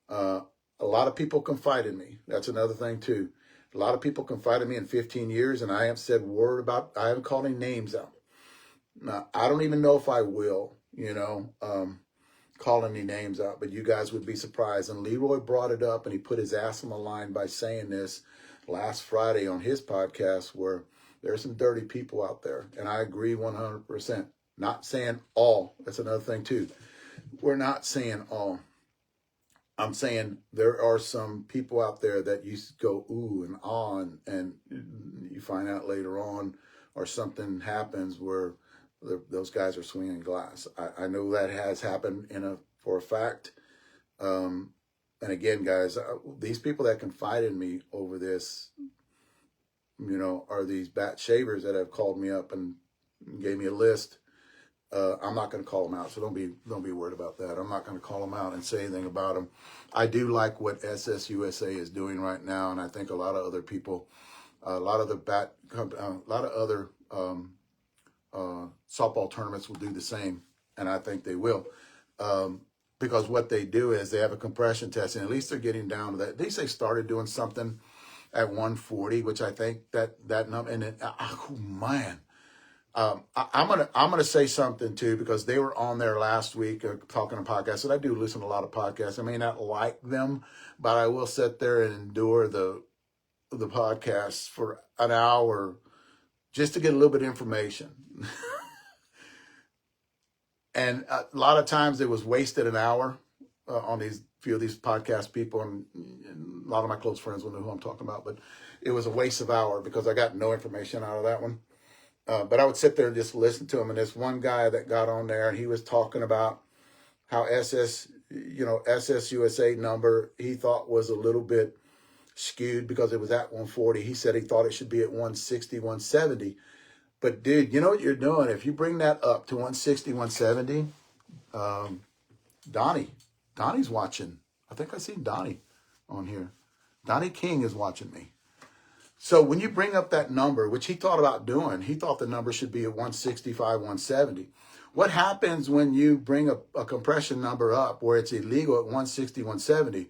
A: A lot of people confide in me. That's another thing too. A lot of people confide in me in 15 years, and I haven't said a word I haven't called any names out. Now, I don't even know if I will, call any names out, but you guys would be surprised. And Leroy brought it up, and he put his ass on the line by saying this last Friday on his podcast, where there's some dirty people out there. And I agree 100%. Not saying all. That's another thing too. We're not saying all. I'm saying there are some people out there that you go ooh and on, and you find out later on, or something happens where those guys are swinging glass. I know that has happened for a fact. And again, guys, these people that confide in me over this, are these bat shavers that have called me up and gave me a list. I'm not going to call them out, so don't be worried about that. I'm not going to call them out and say anything about them. I do like what USA is doing right now, and I think a lot of other people, a lot of other softball tournaments will do the same, and I think they will, because what they do is they have a compression test, and at least they're getting down to that. At least they started doing something at 140, which I think that number, and then, oh man. I'm gonna say something too, because they were on there last week talking to podcasts, and I do listen to a lot of podcasts. I may not like them, but I will sit there and endure the podcasts for an hour just to get a little bit of information. And a lot of times it was wasted an hour on few of these podcast people, and a lot of my close friends will know who I'm talking about, but it was a waste of hour because I got no information out of that one. But I would sit there and just listen to him. And there's one guy that got on there, and he was talking about how SS USA number he thought was a little bit skewed because it was at 140. He said he thought it should be at 160, 170. But dude, you know what you're doing? If you bring that up to 160, 170, Donnie's watching. I think I seen Donnie on here. Donnie King is watching me. So when you bring up that number, which he thought about doing, he thought the number should be at 165, 170. What happens when you bring a compression number up where it's illegal at 160, 170?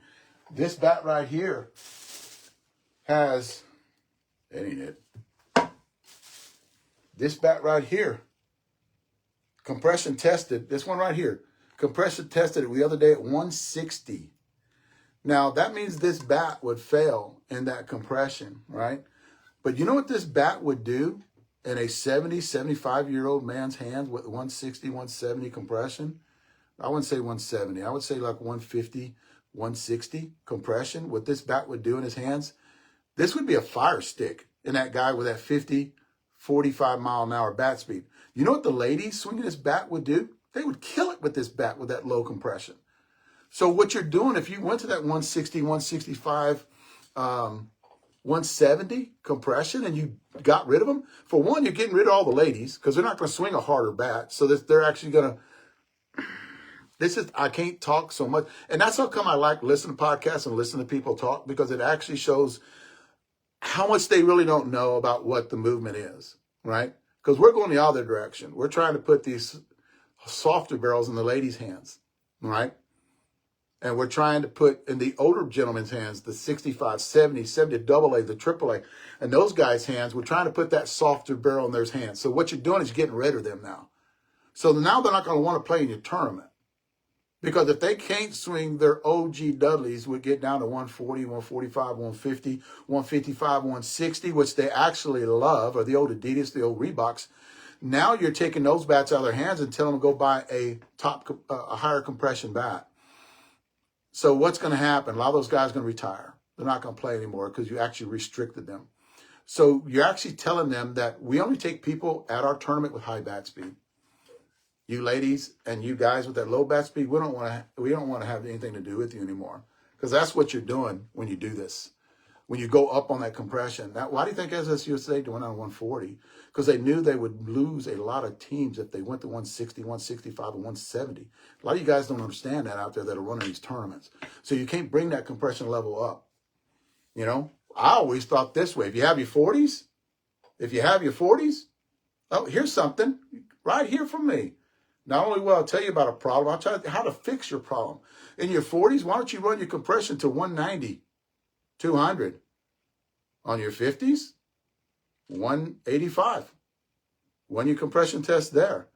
A: This bat right here has, that ain't it. This bat right here, compression tested, this one right here, compression tested it the other day at 160. Now, that means this bat would fail in that compression, right? But you know what this bat would do in a 70, 75-year-old man's hands with 160, 170 compression? I wouldn't say 170. I would say like 150, 160 compression. What this bat would do in his hands, this would be a fire stick in that guy with that 50, 45-mile-an-hour bat speed. You know what the ladies swinging this bat would do? They would kill it with this bat with that low compression. So what you're doing, if you went to that 160, 165, 170 compression and you got rid of them, for one, you're getting rid of all the ladies because they're not going to swing a harder bat. So they're actually going I can't talk so much. And that's how come I like listening to podcasts and listening to people talk, because it actually shows how much they really don't know about what the movement is, right? Because we're going the other direction. We're trying to put these softer barrels in the ladies' hands, right? And we're trying to put in the older gentlemen's hands, the 65, 70, 70 AA, the AAA, and those guys' hands, we're trying to put that softer barrel in their hands. So what you're doing is you're getting rid of them now. So now they're not going to want to play in your tournament. Because if they can't swing their OG Dudleys, we get down to 140, 145, 150, 155, 160, which they actually love, or the old Adidas, the old Reeboks. Now you're taking those bats out of their hands and telling them to go buy a higher compression bat. So what's going to happen? A lot of those guys are going to retire. They're not going to play anymore because you actually restricted them. So you're actually telling them that we only take people at our tournament with high bat speed. You ladies and you guys with that low bat speed, we don't want to have anything to do with you anymore, because that's what you're doing when you do this. When you go up on that compression. Now, why do you think SSUSA went on 140? Because they knew they would lose a lot of teams if they went to 160, 165, and 170. A lot of you guys don't understand that out there that are running these tournaments. So you can't bring that compression level up. You know, I always thought this way. If you have your 40s, oh, here's something right here from me. Not only will I tell you about a problem, I'll tell you how to fix your problem. In your 40s, why don't you run your compression to 190, 200? On your 50s, 185. Run your compression test there.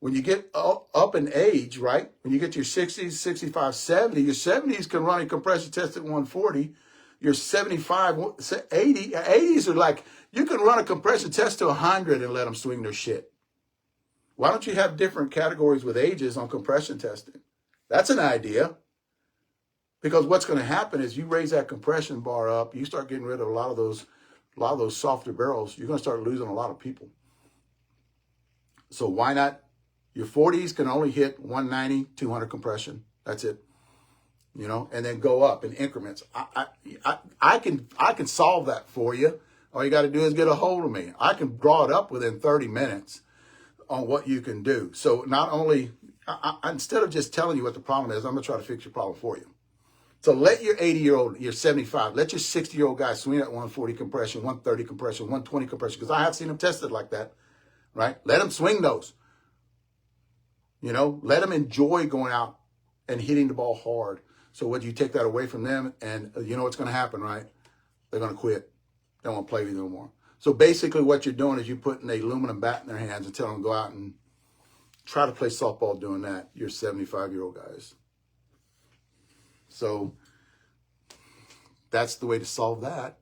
A: When you get up in age, right? When you get your 60s, 65, 70, your 70s can run a compression test at 140. Your 75, 80, 80s are like, you can run a compression test to 100 and let them swing their shit. Why don't you have different categories with ages on compression testing? That's an idea. Because what's going to happen is you raise that compression bar up, you start getting rid of a lot of those softer barrels, you're going to start losing a lot of people. So why not? Your 40s can only hit 190, 200 compression. That's it. You know, and then go up in increments. I can solve that for you. All you got to do is get a hold of me. I can draw it up within 30 minutes on what you can do. So not only, instead of just telling you what the problem is, I'm going to try to fix your problem for you. So let your 80-year-old, your 75, let your 60-year-old guy swing at 140 compression, 130 compression, 120 compression, because I have seen them tested like that, right? Let them swing those. You know, let them enjoy going out and hitting the ball hard. So what you take that away from them, and you know what's going to happen, right? They're going to quit. They won't play with you no more. So basically what you're doing is you're putting an aluminum bat in their hands and telling them to go out and try to play softball doing that. You're 75-year-old guys. So that's the way to solve that.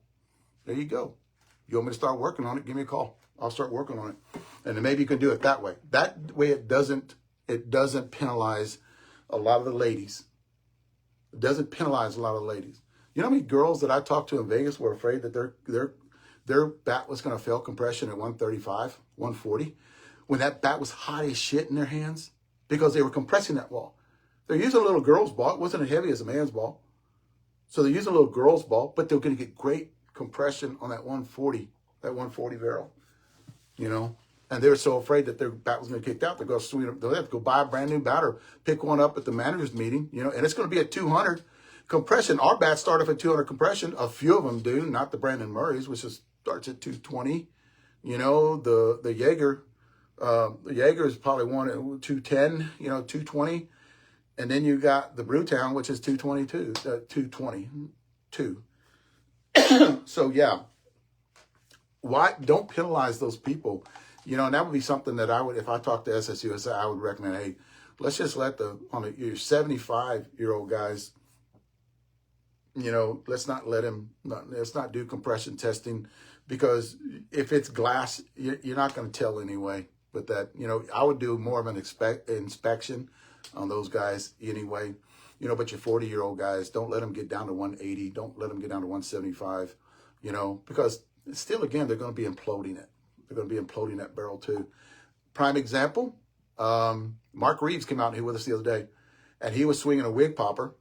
A: There you go. You want me to start working on it? Give me a call. I'll start working on it. And then maybe you can do it that way. That way it doesn't penalize a lot of the ladies. It doesn't penalize a lot of the ladies. You know how many girls that I talked to in Vegas were afraid that their bat was going to fail compression at 135, 140, when that bat was hot as shit in their hands because they were compressing that ball. They're using a little girl's ball. It wasn't as heavy as a man's ball. So they're using a little girl's ball, but they're going to get great compression on that 140 barrel, you know. And they're so afraid that their bat was going to get kicked out, they're going to swing it. They'll have to go buy a brand new bat or pick one up at the manager's meeting, you know, and it's going to be at 200 compression. Our bats start off at 200 compression. A few of them do, not the Brandon Murray's, which starts at 220. You know, the Jaeger is probably one at 210, you know, 220. And then you got the Brewtown, which is 222. So yeah, why don't penalize those people? You know, and that would be something that I would, if I talked to SSUSA, I would recommend, hey, let's just let your 75-year-old guys, you know, let's not do compression testing, because if it's glass, you're not going to tell anyway. But that, you know, I would do more of an inspection on those guys anyway. You know, but your 40-year-old guys, don't let them get down to 180. Don't let them get down to 175, you know, because still, again, they're going to be imploding it. They're going to be imploding that barrel too. Prime example, Mark Reeves came out here with us the other day, and he was swinging a wig popper,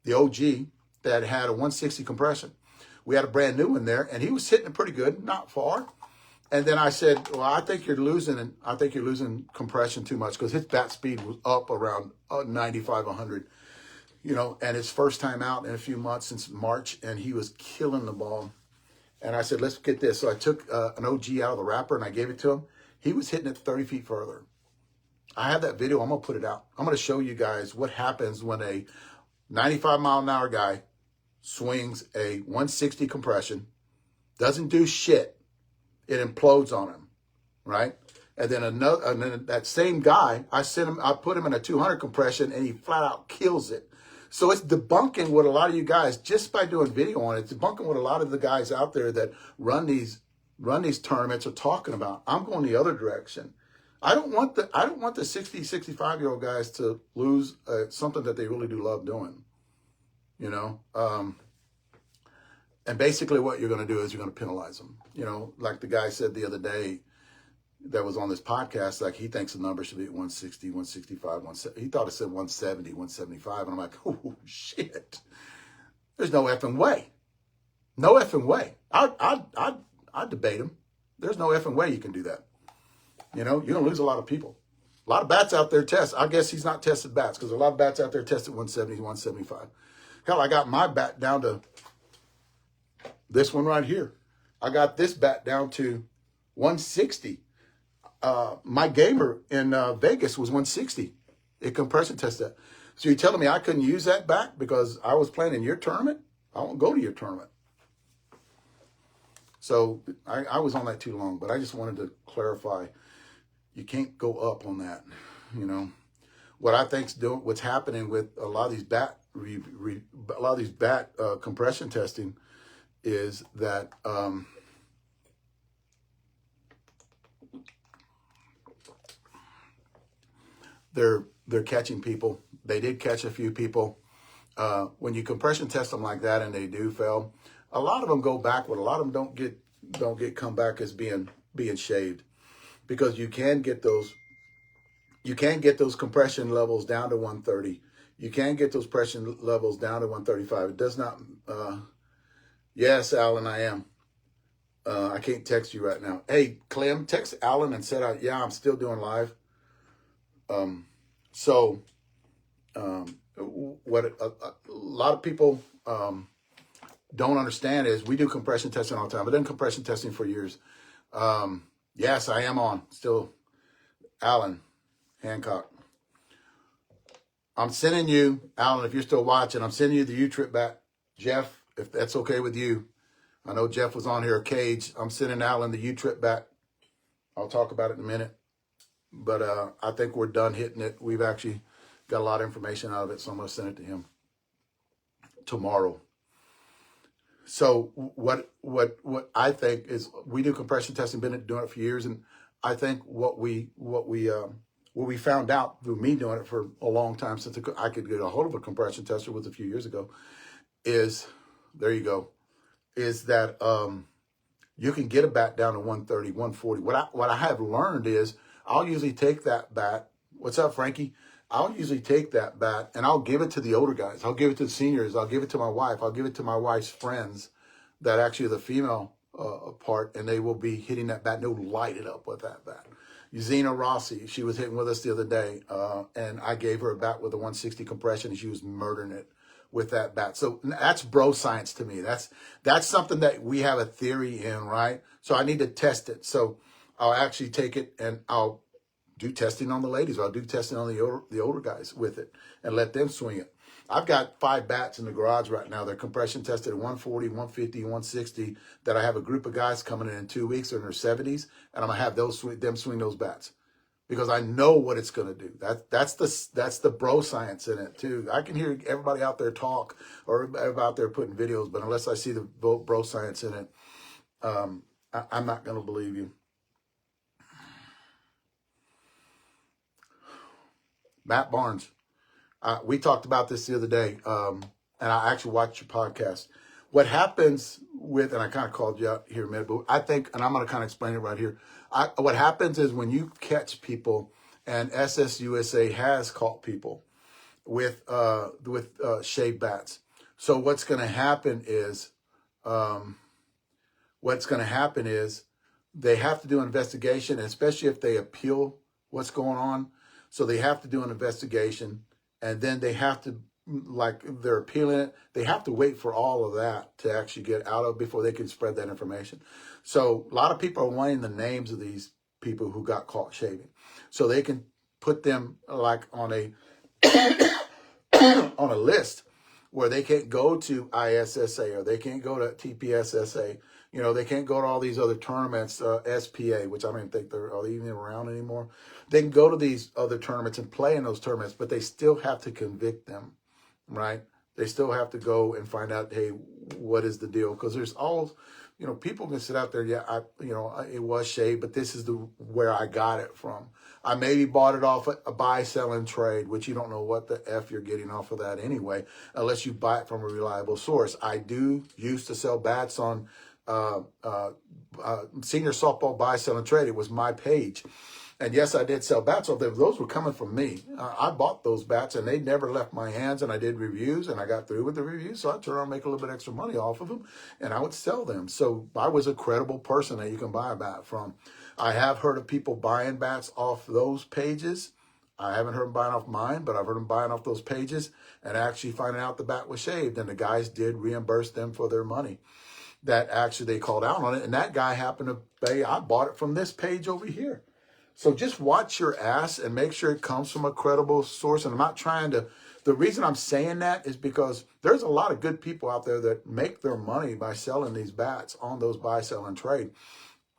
A: the OG, that had a 160 compression. We had a brand new one there, and he was hitting it pretty good, not far. And then I said, well, I think you're losing compression too much, because his bat speed was up around 95, 100, and his first time out in a few months since March, and he was killing the ball. And I said, let's get this. So I took an OG out of the wrapper and I gave it to him. He was hitting it 30 feet further. I have that video. I'm going to put it out. I'm going to show you guys what happens when a 95-mile-an-hour guy swings a 160 compression, doesn't do shit. It implodes on him, right? And then that same guy, I put him in a 200 compression, and he flat out kills it. So it's debunking what a lot of you guys, just by doing video on it, it's debunking what a lot of the guys out there that run these tournaments are talking about. I'm going the other direction. I don't want the 60, 65-year-old guys to lose something that they really do love doing, And basically what you're going to do is you're going to penalize them. Like the guy said the other day that was on this podcast, like he thinks the number should be 160, 165, 170. He thought it said 170, 175. And I'm like, oh, shit. There's no effing way. No effing way. I'd debate him. There's no effing way you can do that. You're going to lose a lot of people. A lot of bats out there test. I guess he's not tested bats, because a lot of bats out there tested 170, 175. Hell, I got my bat down to this one right here. I got this bat down to 160. My gamer in Vegas was 160. It compression tested that. So you're telling me I couldn't use that bat because I was playing in your tournament? I won't go to your tournament. So I was on that too long, but I just wanted to clarify. You can't go up on that. What I think's what's happening with a lot of these bat compression testing is that they're catching people. They did catch a few people. When you compression test them like that and they do fail, a lot of them go backward. A lot of them don't get come back as being shaved, because you can get those compression levels down to 130. You can get those compression levels down to 135. It does not. Yes, Alan, I am. I can't text you right now. Hey, Clem, text Alan and said, yeah, I'm still doing live. What a lot of people don't understand is we do compression testing all the time. I've done compression testing for years. Yes, I am on still. Alan Hancock. I'm sending you, Alan, if you're still watching, I'm sending you the U-Trip bat. Jeff, if that's okay with you. I know Jeff was on here, a cage. I'm sending Alan the U-Trip bat. I'll talk about it in a minute. But I think we're done hitting it. We've actually got a lot of information out of it, so I'm going to send it to him tomorrow. So what I think is, we do compression testing, been doing it for years, and I think what we found out through me doing it for a long time, since I could get a hold of a compression tester, was a few years ago, is, there you go, is that you can get a bat down to 130, 140. What I have learned is, I'll usually take that bat. What's up, Frankie? I'll usually take that bat and I'll give it to the older guys. I'll give it to the seniors. I'll give it to my wife. I'll give it to my wife's friends that actually are the female part, and they will be hitting that bat. They'll light it up with that bat. Zena Rossi, she was hitting with us the other day, and I gave her a bat with a 160 compression, and she was murdering it with that bat. So that's bro science to me. That's something that we have a theory in, right? So I need to test it. So I'll actually take it and I'll do testing on the ladies, or I'll do testing on the older guys with it and let them swing it. I've got 5 bats in the garage right now. They're compression tested at 140, 150, 160, that I have a group of guys coming in 2 weeks. They're in their 70s, and I'm going to have them swing those bats, because I know what it's going to do. That's the bro science in it too. I can hear everybody out there talk, or out there putting videos, but unless I see the bro science in it, I'm not going to believe you. Matt Barnes. We talked about this the other day, and I actually watched your podcast. What happens with, and I kind of called you out here a minute, but I think, and I'm going to kind of explain it right here. What happens is, when you catch people, and SSUSA has caught people with shaved bats. So what's going to happen is, they have to do an investigation, especially if they appeal what's going on. So they have to do an investigation, and then they have to, like, they're appealing it. They have to wait for all of that to actually get out of before they can spread that information. So a lot of people are wanting the names of these people who got caught shaving, so they can put them like on a on a list where they can't go to ISSA or they can't go to TPSSA. You know, they can't go to all these other tournaments, SPA, which I don't even think are they even around anymore. They can go to these other tournaments and play in those tournaments, but they still have to convict them, right? They still have to go and find out, hey, what is the deal? Because there's all, you know, people can sit out there, yeah, it was shaved, but this is where I got it from. I maybe bought it off a buy, sell, and trade, which you don't know what the F you're getting off of that anyway, unless you buy it from a reliable source. I do used to sell bats on Senior Softball Buy, Sell, and Trade. It was my page. And yes, I did sell bats off there. Those were coming from me. I bought those bats, and they never left my hands, and I did reviews, and I got through with the reviews, so I turned around and make a little bit extra money off of them, and I would sell them. So I was a credible person that you can buy a bat from. I have heard of people buying bats off those pages. I haven't heard them buying off mine, but I've heard them buying off those pages and actually finding out the bat was shaved, and the guys did reimburse them for their money. That actually they called out on it, and that guy happened to say, I bought it from this page over here. So just watch your ass and make sure it comes from a credible source. And I'm not trying to, the reason I'm saying that is because there's a lot of good people out there that make their money by selling these bats on those buy, sell, and trade.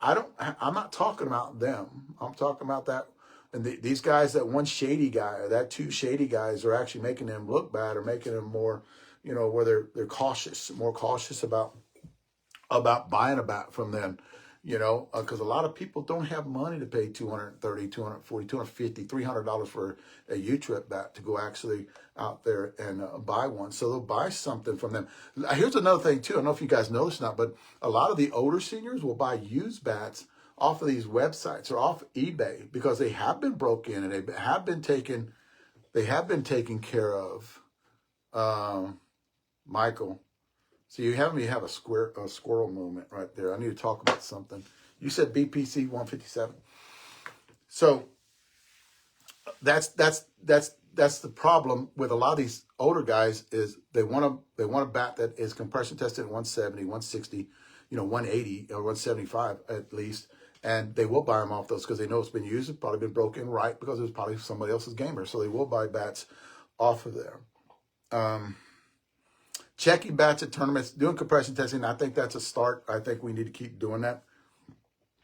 A: I'm not talking about them. I'm talking about that. And these guys, that one shady guy or that two shady guys are actually making them look bad or making them more, you know, where they're cautious, more cautious about buying a bat from them, you know, because a lot of people don't have money to pay $230, $240, $250, $300 for a U-Trip bat to go actually out there and buy one. So they'll buy something from them. Here's another thing too. I don't know if you guys know this or not, but a lot of the older seniors will buy used bats off of these websites or off eBay because they have been broke in and they have been taken care of. Michael. So you have me have a squirrel movement right there. I need to talk about something. You said BPC 157. So that's the problem with a lot of these older guys is they want a bat that is compression tested at 170, 160, 180 or 175 at least, and they will buy them off those because they know it's been used, it's probably been broken right because it was probably somebody else's gamer, so they will buy bats off of there. Checking bats at tournaments, doing compression testing, I think that's a start. I think we need to keep doing that.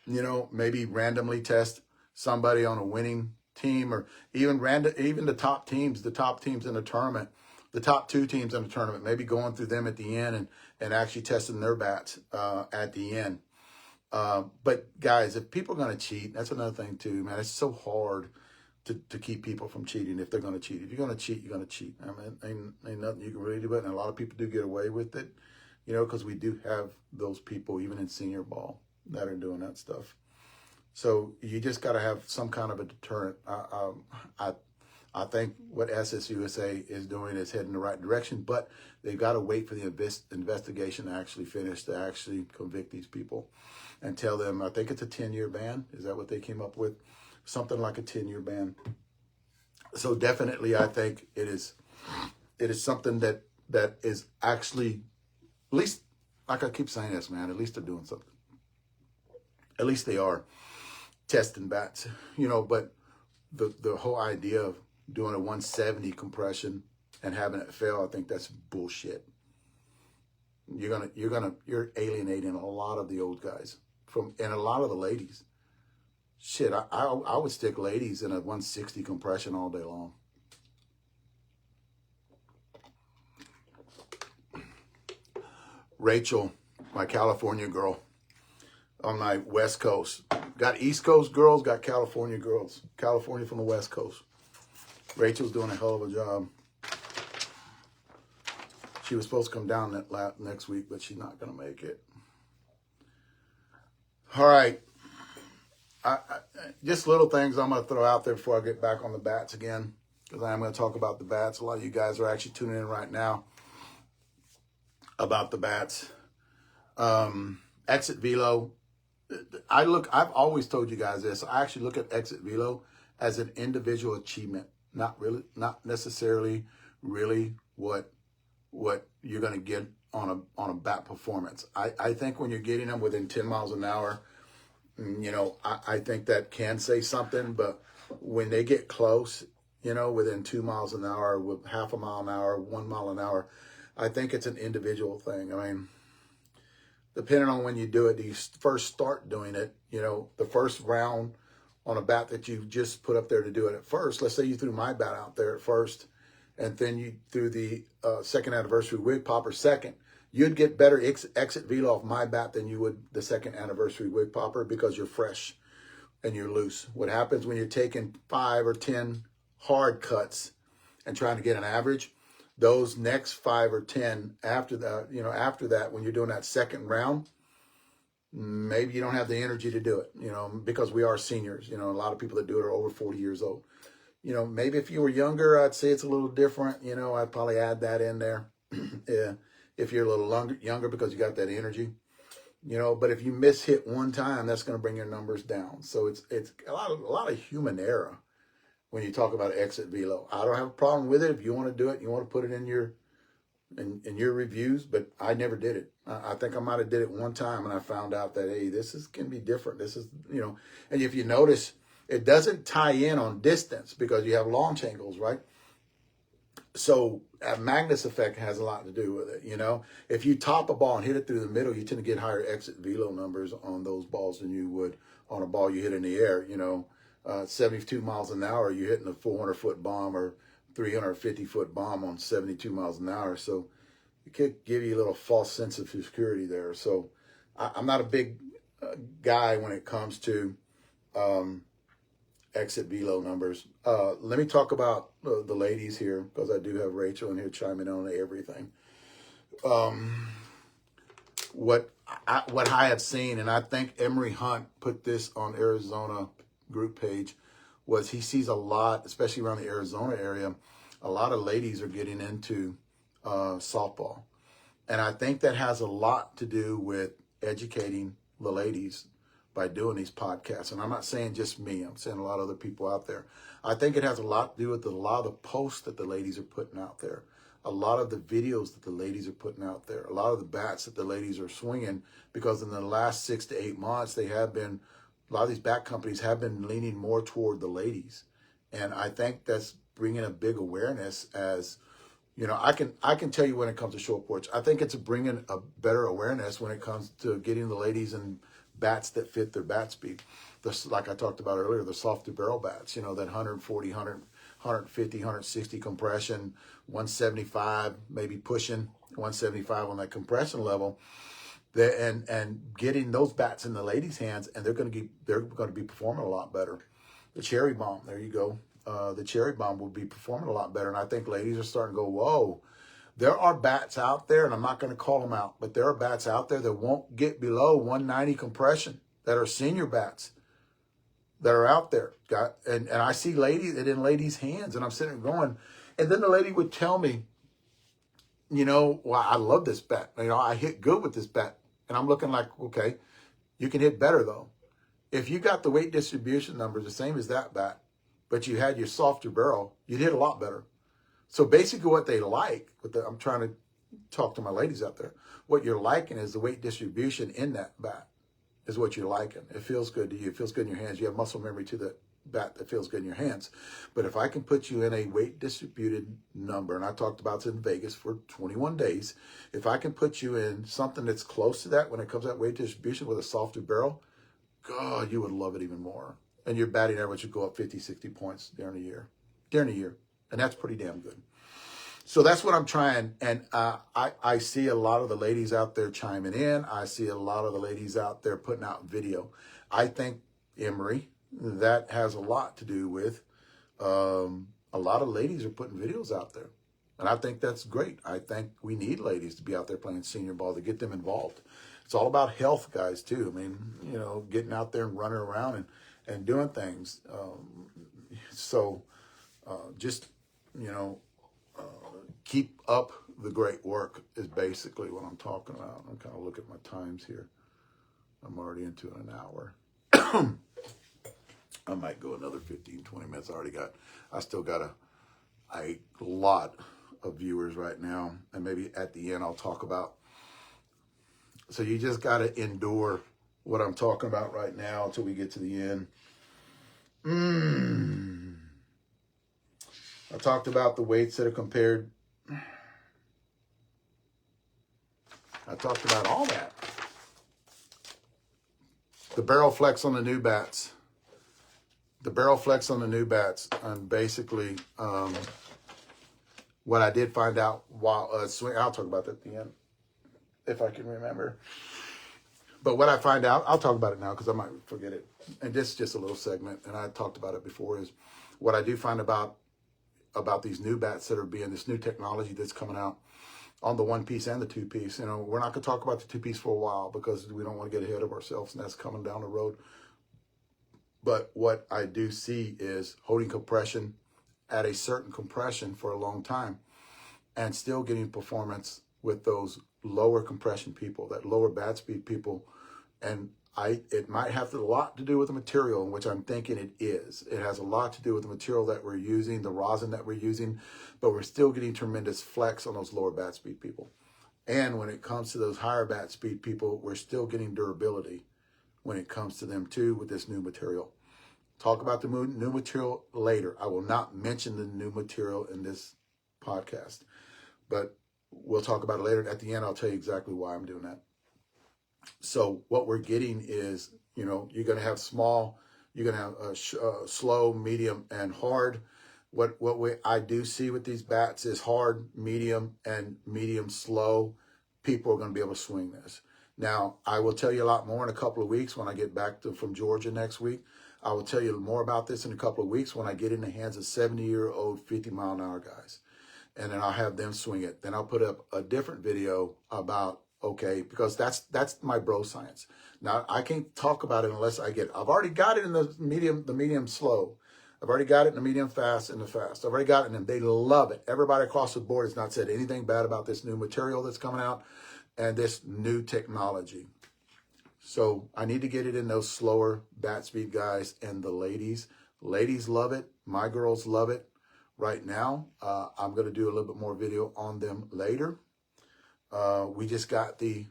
A: Maybe randomly test somebody on a winning team or even the top teams in the tournament, the top two teams in the tournament, maybe going through them at the end and actually testing their bats at the end. But guys, if people are going to cheat, that's another thing too, man. It's so hard to keep people from cheating if they're going to cheat. If you're going to cheat, you're going to cheat. I mean, ain't nothing you can really do about it. And a lot of people do get away with it, because we do have those people, even in senior ball, that are doing that stuff. So you just got to have some kind of a deterrent. I think what SSUSA is doing is heading in the right direction, but they've got to wait for the investigation to actually finish, to actually convict these people and tell them, I think it's a 10-year ban. Is that what they came up with? Something like a 10-year ban. So definitely, I think it is something that is actually, at least, like I keep saying this, man, at least they're doing something. At least they are testing bats, but the whole idea of doing a 170 compression and having it fail, I think that's bullshit. You're alienating a lot of the old guys and a lot of the ladies. Shit, I would stick ladies in a 160 compression all day long. Rachel, my California girl, on my West Coast. Got East Coast girls, got California girls. California from the West Coast. Rachel's doing a hell of a job. She was supposed to come down that lap next week, but she's not going to make it. All right. Just little things I'm going to throw out there before I get back on the bats again, because I am going to talk about the bats. A lot of you guys are actually tuning in right now about the bats. Exit Velo I've always told you guys this. I actually look at exit velo as an individual achievement, not necessarily really what you're going to get on a bat performance. I think when you're getting them within 10 miles an hour, I think that can say something, but when they get close, within 2 miles an hour, with half a mile an hour, 1 mile an hour, I think it's an individual thing. I mean, depending on when you do it, you first start doing it, the first round on a bat that you just put up there to do it at first. Let's say you threw my bat out there at first, and then you threw the second anniversary wig popper second. You'd get better exit velo off my bat than you would the second anniversary wig popper because you're fresh and you're loose. What happens when you're taking 5 or 10 hard cuts and trying to get an average, those next 5 or 10 after that, when you're doing that second round, maybe you don't have the energy to do it, because we are seniors. A lot of people that do it are over 40 years old. Maybe if you were younger, I'd say it's a little different. I'd probably add that in there. Yeah, if you're a little younger because you got that energy. But if you miss hit one time, that's going to bring your numbers down. So it's a lot of human error when you talk about exit velo. I don't have a problem with it. If you want to do it, you want to put it in your reviews, but I never did it. I think I might have did it one time, and I found out that, hey, can be different. This is, and if you notice, it doesn't tie in on distance because you have launch angles, right? So Magnus effect has a lot to do with it. If you top a ball and hit it through the middle, you tend to get higher exit velo numbers on those balls than you would on a ball you hit in the air. 72 miles an hour, you're hitting a 400-foot bomb or 350-foot bomb on 72 miles an hour. So it could give you a little false sense of security there. So I'm not a big guy when it comes to exit velo numbers. Let me talk about the ladies here, because I do have Rachel in here chiming in on everything. What I have seen, and I think Emery Hunt put this on Arizona group page, was he sees a lot, especially around the Arizona area, a lot of ladies are getting into softball. And I think that has a lot to do with educating the ladies by doing these podcasts. And I'm not saying just me, I'm saying a lot of other people out there. I think it has a lot to do with a lot of the posts that the ladies are putting out there, a lot of the videos that the ladies are putting out there, a lot of the bats that the ladies are swinging, because in the last 6 to 8 months, a lot of these bat companies have been leaning more toward the ladies. And I think that's bringing a big awareness as, I can tell you when it comes to short porch, I think it's bringing a better awareness when it comes to getting the ladies in bats that fit their bat speed. Like I talked about earlier, the softer barrel bats, that 140, 150, 160 compression, 175, maybe pushing 175 on that compression level. And getting those bats in the ladies' hands, and they're going to be performing a lot better. The cherry bomb, there you go. The cherry bomb will be performing a lot better, and I think ladies are starting to go, whoa. There are bats out there, and I'm not going to call them out, but there are bats out there that won't get below 190 compression, that are senior bats that are out there. And I see ladies in ladies' hands, and I'm sitting there going, and then the lady would tell me, well, I love this bat. I hit good with this bat. And I'm looking like, okay, you can hit better though. If you got the weight distribution numbers the same as that bat, but you had your softer barrel, you'd hit a lot better. So basically what they like, I'm trying to talk to my ladies out there, what you're liking is the weight distribution in that bat is what you're liking. It feels good to you. It feels good in your hands. You have muscle memory to the bat that feels good in your hands. But if I can put you in a weight distributed number, and I talked about this in Vegas for 21 days, if I can put you in something that's close to that when it comes to that weight distribution with a softer barrel, God, you would love it even more. And your batting average would go up 50, 60 points during a year. And that's pretty damn good. So that's what I'm trying. And I see a lot of the ladies out there chiming in. I see a lot of the ladies out there putting out video. I think, Emery, that has a lot to do with a lot of ladies are putting videos out there. And I think that's great. I think we need ladies to be out there playing senior ball to get them involved. It's all about health, guys, too. I mean, getting out there and running around and doing things. Just keep up the great work is basically what I'm talking about. I'm kind of looking at my times here. I'm already into an hour. I might go another 15, 20 minutes. I still got a lot of viewers right now. And maybe at the end I'll talk about. So you just got to endure what I'm talking about right now until we get to the end. I talked about the weights that are compared. I talked about all that. The barrel flex on the new bats. The barrel flex on the new bats. And basically, what I did find out while swing, I'll talk about that at the end, if I can remember. But what I find out, I'll talk about it now because I might forget it. And this is just a little segment, and I talked about it before, is what I do find about these new bats that are being, this new technology that's coming out on the one piece and the two piece. You know, we're not going to talk about the two piece for a while because we don't want to get ahead of ourselves, and that's coming down the road. But what I do see is holding compression at a certain compression for a long time and still getting performance with those lower compression people, that lower bat speed people. And it might have a lot to do with the material, which I'm thinking it is. It has a lot to do with the material that we're using, the rosin that we're using, but we're still getting tremendous flex on those lower bat speed people. And when it comes to those higher bat speed people, we're still getting durability when it comes to them too with this new material. Talk about the new material later. I will not mention the new material in this podcast, but we'll talk about it later. At the end, I'll tell you exactly why I'm doing that. So what we're getting is, you know, you're going to have small, you're going to have slow, medium, and hard. What I do see with these bats is hard, medium, and medium slow. People are going to be able to swing this. Now, I will tell you a lot more in a couple of weeks when I get back from Georgia next week. I will tell you more about this in a couple of weeks when I get in the hands of 70-year-old, 50-mile-an-hour guys. And then I'll have them swing it. Then I'll put up a different video about, okay, because that's my bro science. Now, I can't talk about it unless I get it. I've already got it in the medium slow. I've already got it in the medium fast and the fast. I've already got it in them. They love it. Everybody across the board has not said anything bad about this new material that's coming out and this new technology. So I need to get it in those slower bat speed guys and the ladies. Ladies love it. My girls love it right now. I'm going to do a little bit more video on them later. We just got the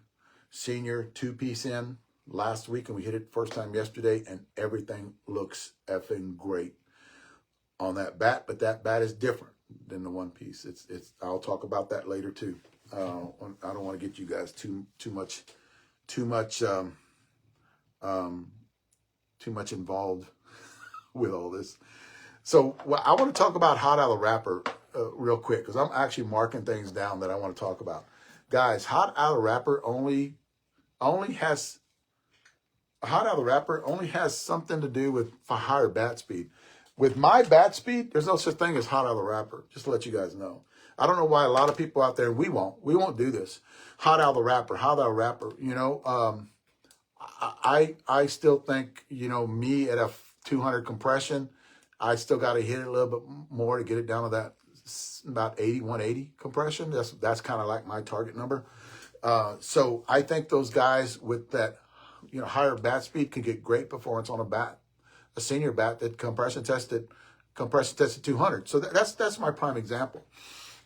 A: senior two-piece in last week, and we hit it first time yesterday, and everything looks effing great on that bat. But that bat is different than the one piece. It's. I'll talk about that later too. I don't want to get you guys too much involved with all this. So I want to talk about hot out of the wrapper real quick because I'm actually marking things down that I want to talk about. Guys, hot out of the wrapper only has something to do with higher bat speed. With my bat speed, there's no such thing as hot out of the wrapper. Just to let you guys know. I don't know why a lot of people out there, we won't do this. Hot out of the wrapper, hot out of the wrapper. You know, I still think, you know, me at a 200 compression, I still got to hit it a little bit more to get it down to that about 80, 180 compression. That's kind of like my target number. So I think those guys with that, you know, higher bat speed can get great performance on a senior bat that compression tested 200. So that's my prime example.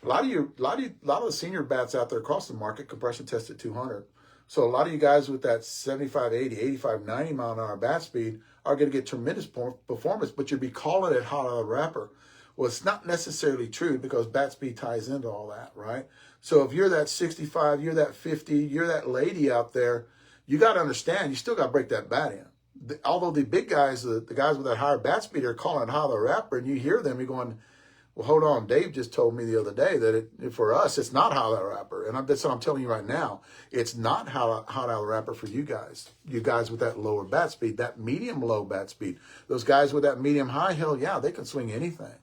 A: A lot of the senior bats out there across the market compression tested 200. So a lot of you guys with that 75, 80, 85, 90 mile an hour bat speed are going to get tremendous performance, but you'll be calling it hot out of the wrapper. Well, it's not necessarily true because bat speed ties into all that, right? So if you're that 65, you're that 50, you're that lady out there, you got to understand, you still got to break that bat in. Although the big guys, the guys with that higher bat speed are calling it hot out of the wrapper, and you hear them, you're going, well, hold on. Dave just told me the other day that for us, it's not hot out of the wrapper. And that's what I'm telling you right now. It's not hot out of the wrapper for you guys. You guys with that lower bat speed, that medium low bat speed. Those guys with that medium high, hell yeah, they can swing anything.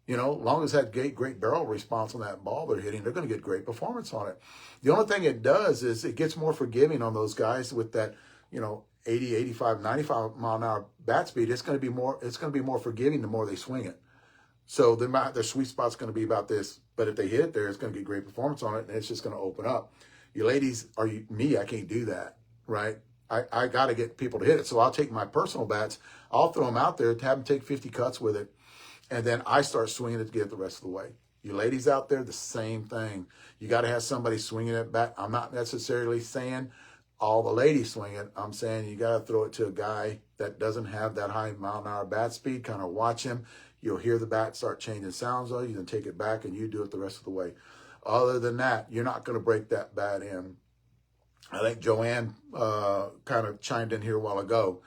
A: You know, as long as that great barrel response on that ball they're hitting, they're going to get great performance on it. The only thing it does is it gets more forgiving on those guys with that, you know, 80, 85, 95 mile an hour bat speed. It's going to be more forgiving the more they swing it. So their sweet spot's going to be about this, but if they hit it there, it's going to get great performance on it, and it's just going to open up. You ladies, me, I can't do that, right? I got to get people to hit it. So I'll take my personal bats, I'll throw them out there, have them take 50 cuts with it, and then I start swinging it to get it the rest of the way. You ladies out there, the same thing. You got to have somebody swinging it back. I'm not necessarily saying all the ladies swing it. I'm saying you got to throw it to a guy that doesn't have that high mile-an-hour bat speed. Kind of watch him. You'll hear the bat start changing sounds on you, then take it back, and you do it the rest of the way. Other than that, you're not going to break that bat in. I think Joanne kind of chimed in here a while ago.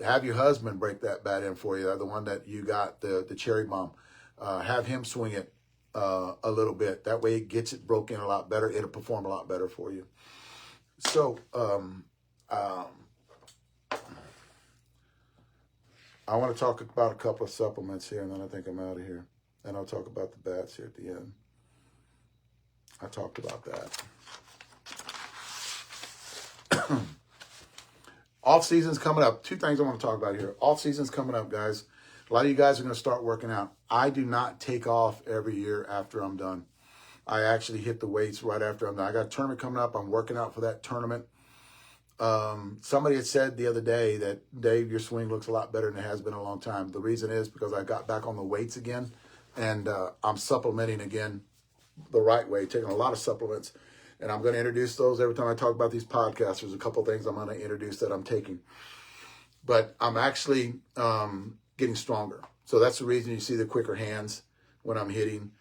A: Have your husband break that bat in for you, the one that you got, the cherry bomb. Have him swing it a little bit. That way it gets it broken a lot better. It'll perform a lot better for you. So I want to talk about a couple of supplements here, and then I think I'm out of here. And I'll talk about the bats here at the end. I talked about that. Off season's coming up. Two things I want to talk about here. Off season's coming up, guys. A lot of you guys are going to start working out. I do not take off every year after I'm done. I actually hit the weights right after I'm done. I got a tournament coming up. I'm working out for that tournament. Somebody had said the other day that, Dave, your swing looks a lot better than it has been in a long time. The reason is because I got back on the weights again, and I'm supplementing again the right way, taking a lot of supplements. And I'm going to introduce those every time I talk about these podcasts. There's a couple of things I'm going to introduce that I'm taking. But I'm actually getting stronger. So that's the reason you see the quicker hands when I'm hitting.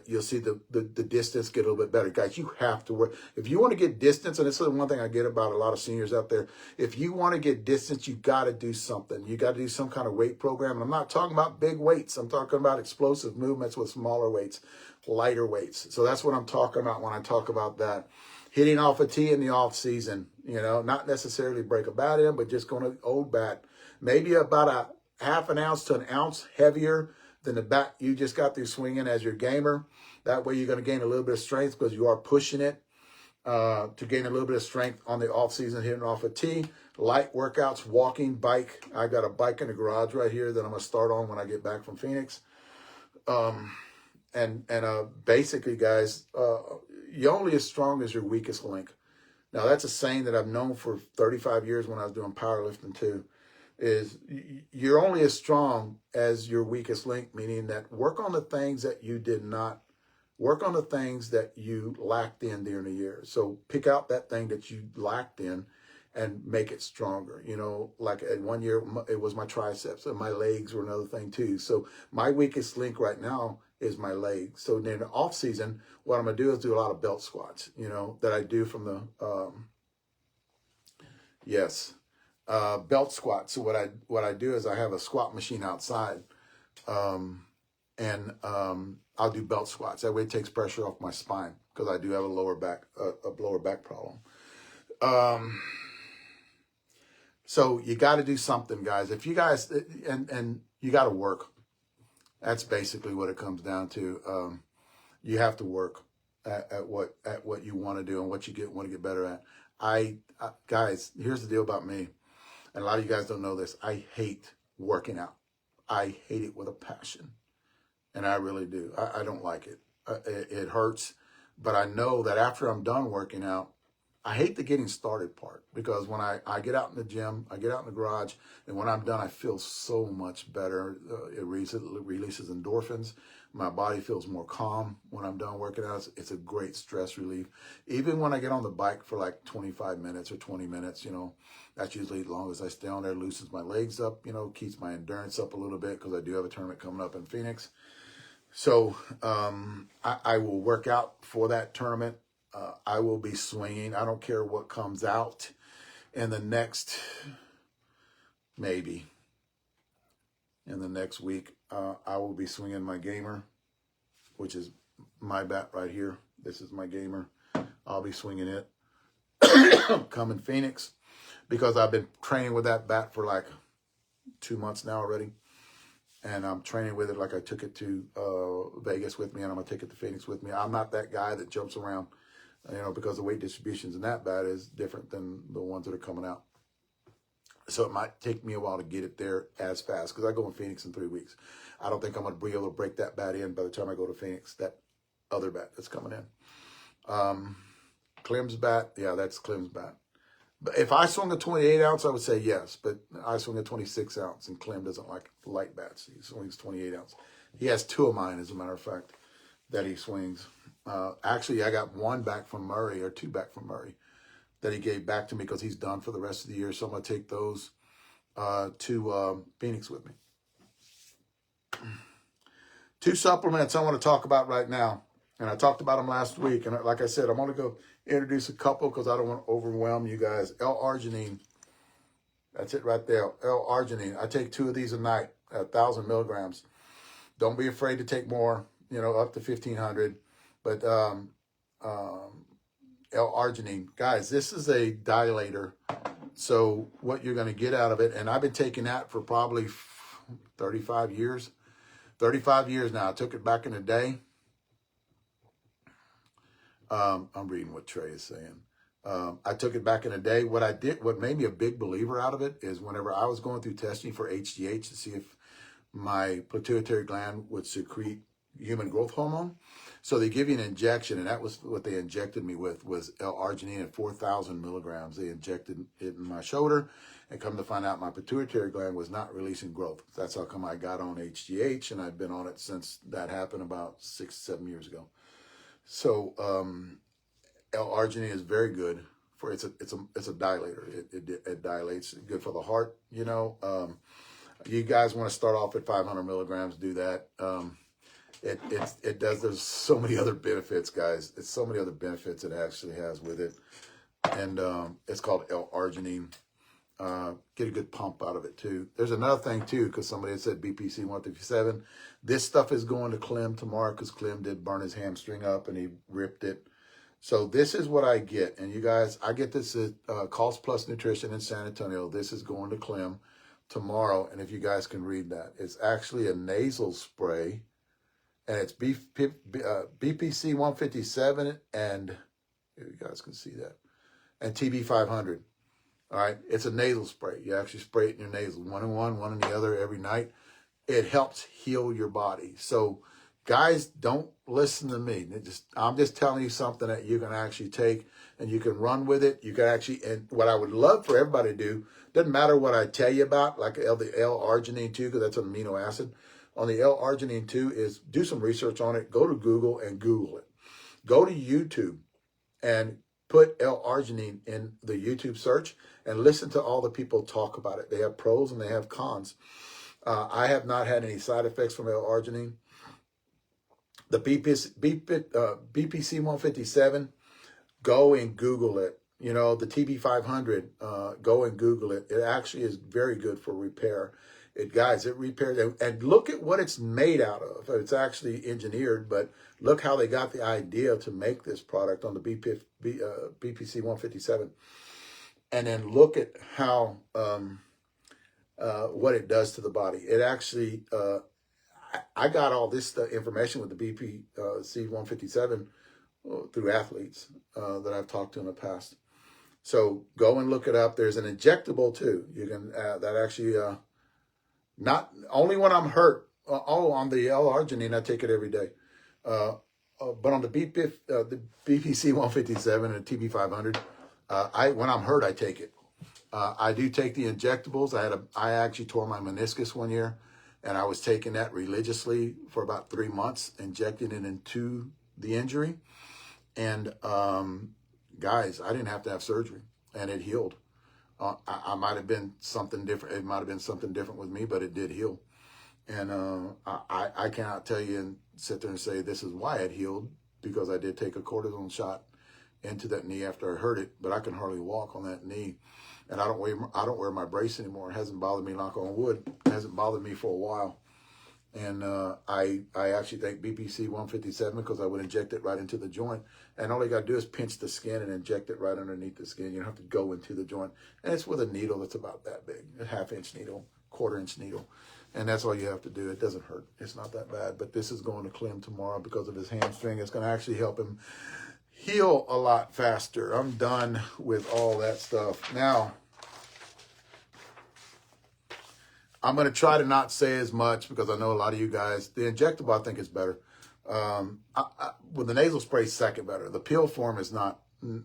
A: You'll see the distance get a little bit better. Guys, you have to work. If you want to get distance, and this is one thing I get about a lot of seniors out there, if you want to get distance, you got to do something. You got to do some kind of weight program. And I'm not talking about big weights. I'm talking about explosive movements with smaller weights, lighter weights. So that's what I'm talking about when I talk about that. Hitting off a tee in the off season, you know, not necessarily break a bat in, but just going to old bat, maybe about a half an ounce to an ounce heavier than the bat you just got through swinging as your gamer. That way you're going to gain a little bit of strength because you are pushing it to gain a little bit of strength on the off season hitting off a tee. Light workouts, walking, bike. I got a bike in the garage right here that I'm going to start on when I get back from Phoenix. Basically, guys, you're only as strong as your weakest link. Now, that's a saying that I've known for 35 years when I was doing powerlifting too, is you're only as strong as your weakest link, meaning that work on the things that you did not, work on the things that you lacked in during the year. So pick out that thing that you lacked in and make it stronger. You know, like at 1 year, it was my triceps, and my legs were another thing too. So my weakest link right now is my legs. So in the off season, what I'm gonna do is do a lot of belt squats, you know, that I do from the, belt squats. So what I do is I have a squat machine outside, I'll do belt squats. That way it takes pressure off my spine because I do have a lower back problem. So you got to do something, guys. If you guys, and you got to work. That's basically what it comes down to. You have to work at what you want to do and what you want to get better at. Guys, here's the deal about me. And a lot of you guys don't know this. I hate working out. I hate it with a passion. And I really do. I don't like it. It hurts. But I know that after I'm done working out, I hate the getting started part, because when I get out in the gym, I get out in the garage, and when I'm done, I feel so much better. It releases endorphins. My body feels more calm when I'm done working out. It's a great stress relief. Even when I get on the bike for like 25 minutes or 20 minutes, you know, that's usually as long as I stay on there, loosens my legs up, you know, keeps my endurance up a little bit, because I do have a tournament coming up in Phoenix. So I will work out for that tournament. I will be swinging. I don't care what comes out in the next, maybe in the next week. I will be swinging my gamer, which is my bat right here. This is my gamer. I'll be swinging it come in Phoenix, because I've been training with that bat for like 2 months now already. And I'm training with it like I took it to Vegas with me, and I'm going to take it to Phoenix with me. I'm not that guy that jumps around, you know, because the weight distributions in that bat is different than the ones that are coming out. So it might take me a while to get it there as fast, because I go in Phoenix in 3 weeks. I don't think I'm going to be able to break that bat in by the time I go to Phoenix, that other bat that's coming in. Clem's bat, yeah, that's Clem's bat. If I swung a 28 ounce, I would say yes, but I swing a 26 ounce, and Clem doesn't like light bats. He swings 28 ounce. He has 2 of mine, as a matter of fact, that he swings. Actually, I got 1 back from Murray, or 2 back from Murray, that he gave back to me because he's done for the rest of the year. So I'm going to take those to Phoenix with me. 2 supplements I want to talk about right now. And I talked about them last week. And like I said, I'm going to go introduce a couple because I don't want to overwhelm you guys. L-arginine. That's it right there. L-arginine. I take 2 of these a night, 1,000 milligrams. Don't be afraid to take more, up to 1,500. But L-arginine. Guys, this is a dilator. So what you're going to get out of it, and I've been taking that for probably 35 years. 35 years now. I took it back in the day. I'm reading what Trey is saying. I took it back in the day. What made me a big believer out of it is whenever I was going through testing for HGH to see if my pituitary gland would secrete human growth hormone. So they give you an injection, and that was what they injected me with, was L-arginine at 4,000 milligrams. They injected it in my shoulder, and come to find out my pituitary gland was not releasing growth. That's how come I got on HGH, and I've been on it since that happened about 6-7 years ago. So L-arginine is very good for it's a dilator. It dilates. Good for the heart. You guys want to start off at 500 milligrams. Do that. It does. There's so many other benefits, guys. It's so many other benefits it actually has with it, and it's called L-arginine. Get a good pump out of it too. There's another thing too, because somebody had said BPC 157. This stuff is going to Clem tomorrow because Clem did burn his hamstring up and he ripped it. So this is what I get, and you guys, I get this at Cost Plus Nutrition in San Antonio. This is going to Clem tomorrow, and if you guys can read that, it's actually a nasal spray. And it's BPC 157, and you guys can see that, and TB 500. All right, it's a nasal spray. You actually spray it in your nasal, 1 in one, 1 in the other every night. It helps heal your body. So, guys, don't listen to me. I'm just telling you something that you can actually take, and you can run with it. You can actually, and what I would love for everybody to do, doesn't matter what I tell you about, like the L-arginine too, because that's an amino acid. On the L-arginine 2 is do some research on it. Go to Google and Google it. Go to YouTube and put L-arginine in the YouTube search and listen to all the people talk about it. They have pros and they have cons. I have not had any side effects from L-arginine. The BPC 157, go and Google it. The TB 500, go and Google it. It actually is very good for repair. It repairs, and look at what it's made out of. It's actually engineered, but look how they got the idea to make this product on the BPC 157. And then look at how, what it does to the body. It actually, I got all this information with the BPC 157 through athletes that I've talked to in the past. So go and look it up. There's an injectable too. You can, that actually, not only when I'm hurt. On the L-arginine, I take it every day. But on the BPC 157 and TB 500, when I'm hurt, I take it. I do take the injectables. I actually tore my meniscus one year, and I was taking that religiously for about 3 months, injecting it into the injury. And guys, I didn't have to have surgery, and it healed. I might have been something different. It might have been something different with me, but it did heal. And I cannot tell you and sit there and say this is why it healed, because I did take a cortisone shot into that knee after I hurt it, but I can hardly walk on that knee. And I don't wear my brace anymore. It hasn't bothered me, knock on wood. It hasn't bothered me for a while. And I actually think BPC 157 because I would inject it right into the joint. And all you got to do is pinch the skin and inject it right underneath the skin. You don't have to go into the joint. And it's with a needle that's about that big, a 1/2-inch needle, 1/4-inch needle. And that's all you have to do. It doesn't hurt. It's not that bad. But this is going to Clem tomorrow because of his hamstring. It's going to actually help him heal a lot faster. I'm done with all that stuff. Now, I'm going to try to not say as much because I know a lot of you guys, the injectable I think is better. With the nasal spray, second better. The pill form is not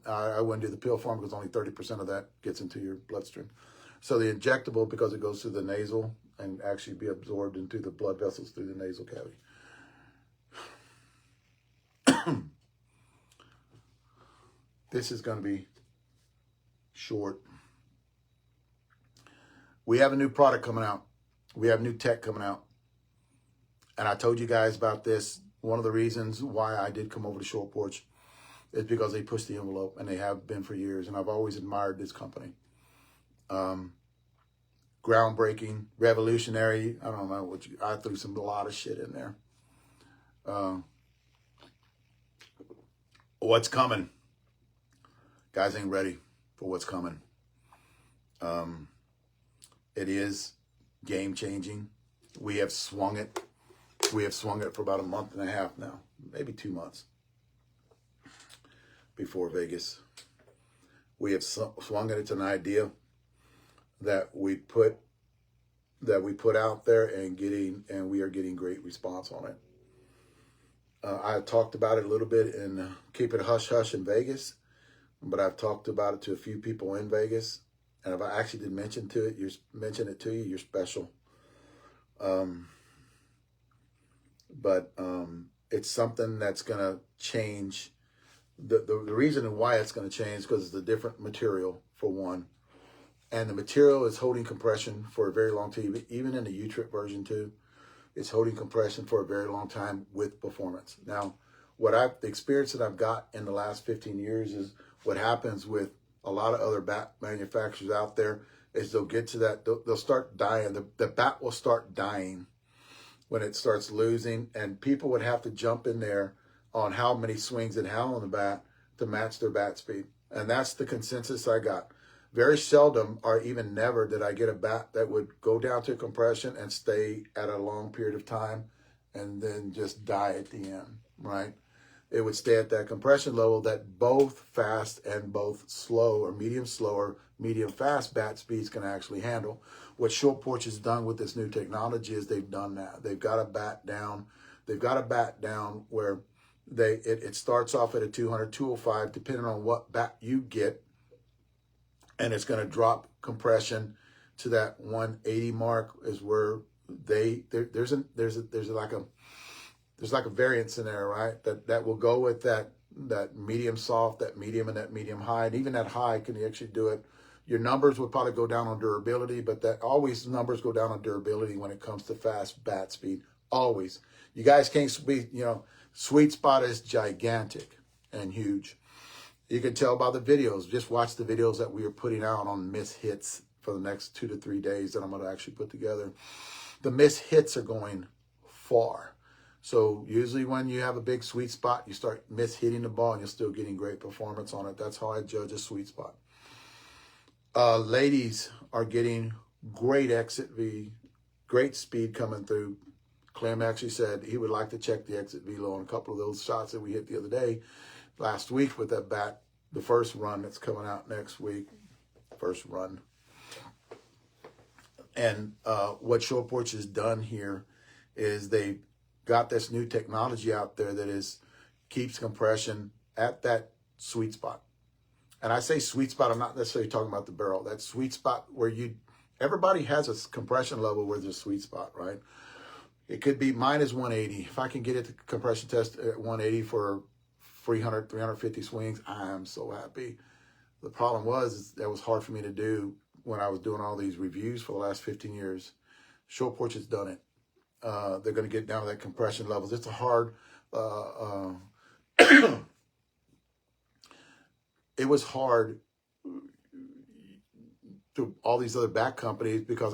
A: I wouldn't do the pill form because only 30% of that gets into your bloodstream. So the injectable, because it goes through the nasal and actually be absorbed into the blood vessels through the nasal cavity. This is going to be short. We have a new product coming out. We have new tech coming out. And I told you guys about this. One of the reasons why I did come over to Short Porch is because they pushed the envelope, and they have been for years. And I've always admired this company. Groundbreaking, revolutionary. I don't know what I threw a lot of shit in there. What's coming? Guys ain't ready for what's coming. It is game changing. We have swung it. We have swung it for about a month and a half now, maybe 2 months before Vegas. We have swung it. It's an idea that we put out there, and we are getting great response on it. I talked about it a little bit in Keep It Hush Hush in Vegas, but I've talked about it to a few people in Vegas, and if I actually did mention it to you, you're special. But it's something that's going to change. The reason why it's going to change is because it's a different material, for one. And the material is holding compression for a very long time. Even in the U-Trip version 2, it's holding compression for a very long time with performance. Now, the experience that I've got in the last 15 years is what happens with a lot of other bat manufacturers out there is they'll get to that, they'll start dying. The bat will start dying when it starts losing, and people would have to jump in there on how many swings it had on the bat to match their bat speed. And that's the consensus I got. Very seldom or even never did I get a bat that would go down to compression and stay at a long period of time and then just die at the end, right? It would stay at that compression level that both fast and both slow or medium fast bat speeds can actually handle. What Short Porch has done with this new technology is they've done that. They've got a bat down. They've got a bat down where it starts off at a 200, 205, depending on what bat you get, and it's going to drop compression to that 180 mark. Is where there's like a variance in there, right? That will go with that medium soft, that medium, and that medium high, and even that high can actually do it. Your numbers would probably go down on durability, but that always numbers go down on durability when it comes to fast bat speed. Always. You guys can't be, sweet spot is gigantic and huge. You can tell by the videos. Just watch the videos that we are putting out on miss hits for the next 2 to 3 days that I'm going to actually put together. The miss hits are going far. So usually when you have a big sweet spot, you start miss hitting the ball and you're still getting great performance on it. That's how I judge a sweet spot. Ladies are getting great exit V, great speed coming through. Clem actually said he would like to check the exit velo on a couple of those shots that we hit the other day, last week with that bat, the first run that's coming out next week, first run. And what Short Porch has done here is they got this new technology out there that keeps compression at that sweet spot. And I say sweet spot, I'm not necessarily talking about the barrel. That sweet spot where everybody has a compression level where there's a sweet spot, right? It could be mine is 180. If I can get it to compression test at 180 for 300, 350 swings, I'm so happy. The problem was that was hard for me to do when I was doing all these reviews for the last 15 years. Short Porch has done it. They're going to get down to that compression levels. It's a hard, it was hard to all these other bat companies because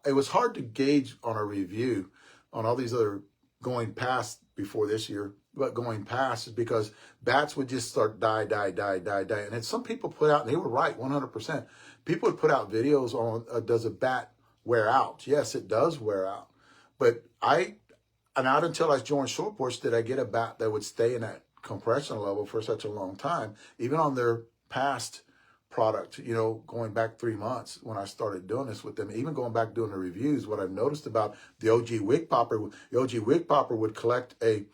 A: it was hard to gauge on a review on all these other going past before this year, but going past is because bats would just start die. And then some people put out, and they were right, 100%. People would put out videos on, does a bat wear out? Yes, it does wear out. But not until I joined Short Porch did I get a bat that would stay in that compression level for such a long time, even on their past product, going back 3 months when I started doing this with them, even going back doing the reviews. What I've noticed about the OG Wig Popper would collect a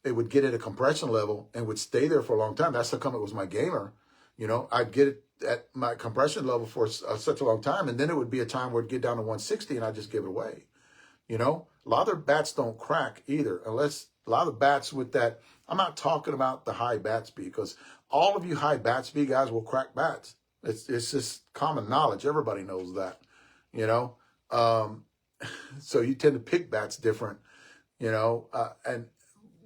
A: it would get at a compression level and would stay there for a long time. That's how come it was my gamer. You know, I'd get it at my compression level for such a long time, and then it would be a time where it'd get down to 160 and I'd just give it away. You know, a lot of their bats don't crack either, unless a lot of the bats with that. I'm not talking about the high bat speed, because all of you high bat speed guys will crack bats. It's just common knowledge. Everybody knows that, you know. So you tend to pick bats different, you know, and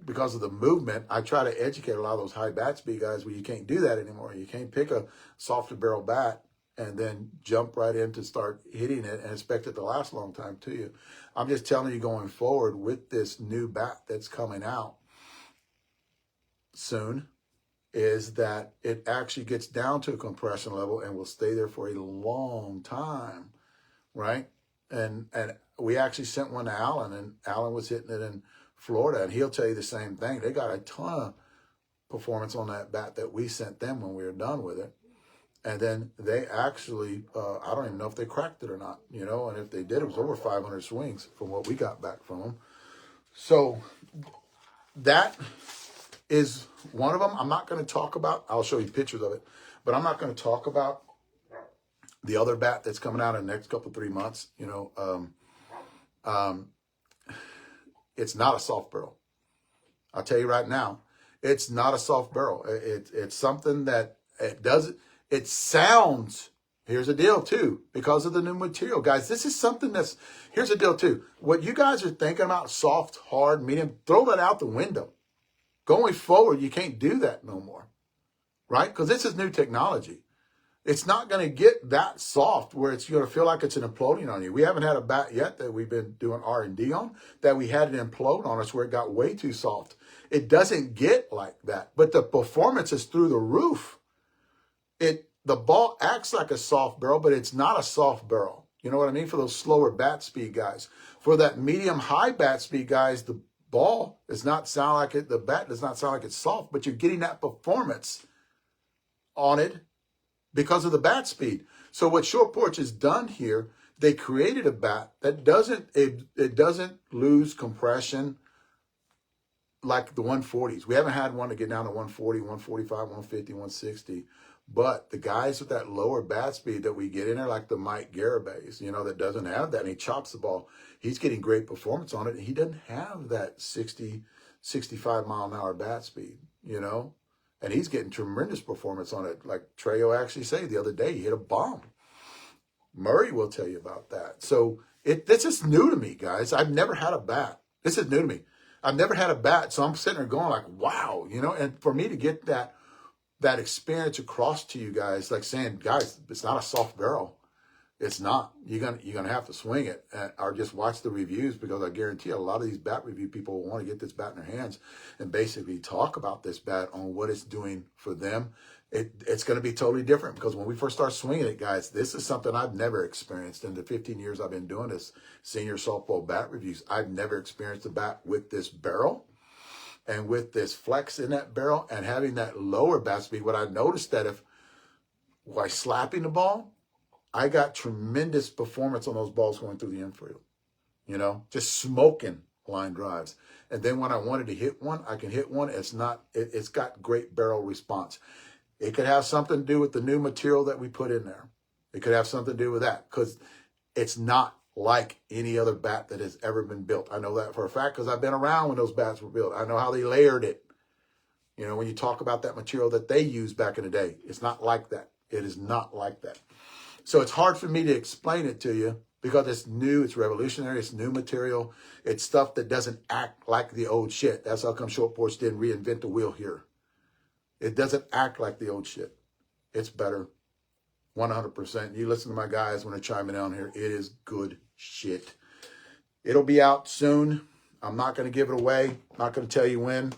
A: because of the movement, I try to educate a lot of those high bat speed guys where you can't do that anymore. You can't pick a softer barrel bat and then jump right in to start hitting it and expect it to last a long time to you. I'm just telling you, going forward with this new bat that's coming out soon, is that it actually gets down to a compression level and will stay there for a long time, right? And we actually sent one to Alan, and Alan was hitting it in Florida, and he'll tell you the same thing. They got a ton of performance on that bat that we sent them when we were done with it. And then they actually, I don't even know if they cracked it or not, you know, and if they did, it was over 500 swings from what we got back from them. So that is one of them. I'm not going to talk about, I'll show you pictures of it, but I'm not going to talk about the other bat that's coming out in the next couple, 3 months. You know, it's not a soft barrel. I'll tell you right now, it's not a soft barrel. It's something that it sounds, here's the deal too, because of the new material. Guys, this is something here's the deal too. What you guys are thinking about, soft, hard, medium, throw that out the window. Going forward, you can't do that no more, right? Because this is new technology. It's not going to get that soft where it's going to feel like it's an imploding on you. We haven't had a bat yet that we've been doing R&D on that we had it implode on us where it got way too soft. It doesn't get like that, but the performance is through the roof. The ball acts like a soft barrel, but it's not a soft barrel. You know what I mean? For those slower bat speed guys. For that medium high bat speed guys, the ball does not sound like it. The bat does not sound like it's soft, but you're getting that performance on it because of the bat speed. So what Short Porch has done here, they created a bat that doesn't lose compression like the 140s. We haven't had one to get down to 140, 145, 150, 160. But the guys with that lower bat speed that we get in there, like the Mike Garabays, you know, that doesn't have that, and he chops the ball, he's getting great performance on it. And he doesn't have that 60, 65 mile an hour bat speed, you know, and he's getting tremendous performance on it. Like Trejo actually said the other day, he hit a bomb. Murray will tell you about that. So this is new to me, guys. I've never had a bat. This is new to me. I've never had a bat. So I'm sitting there going like, wow, you know, and for me to get that experience across to you guys, like saying, guys, it's not a soft barrel. It's not. You're gonna have to swing it, or just watch the reviews, because I guarantee you, a lot of these bat review people will want to get this bat in their hands and basically talk about this bat on what it's doing for them. It's going to be totally different, because when we first start swinging it, guys, this is something I've never experienced in the 15 years I've been doing this senior softball bat reviews. I've never experienced a bat with this barrel and with this flex in that barrel and having that lower bat speed. What I noticed that by slapping the ball, I got tremendous performance on those balls going through the infield, you know, just smoking line drives. And then when I wanted to hit one, I can hit one. It's got great barrel response. It could have something to do with the new material that we put in there. It could have something to do with that, because it's not like any other bat that has ever been built. I know that for a fact, because I've been around when those bats were built. I know how they layered it. You know, when you talk about that material that they used back in the day, it's not like that. It is not like that. So it's hard for me to explain it to you, because it's new, it's revolutionary, it's new material. It's stuff that doesn't act like the old shit. That's how come Short Porch didn't reinvent the wheel here. It doesn't act like the old shit. It's better, 100%. You listen to my guys when they're chiming down here. It is good shit. It'll be out soon. I'm not going to give it away. Not going to tell you when,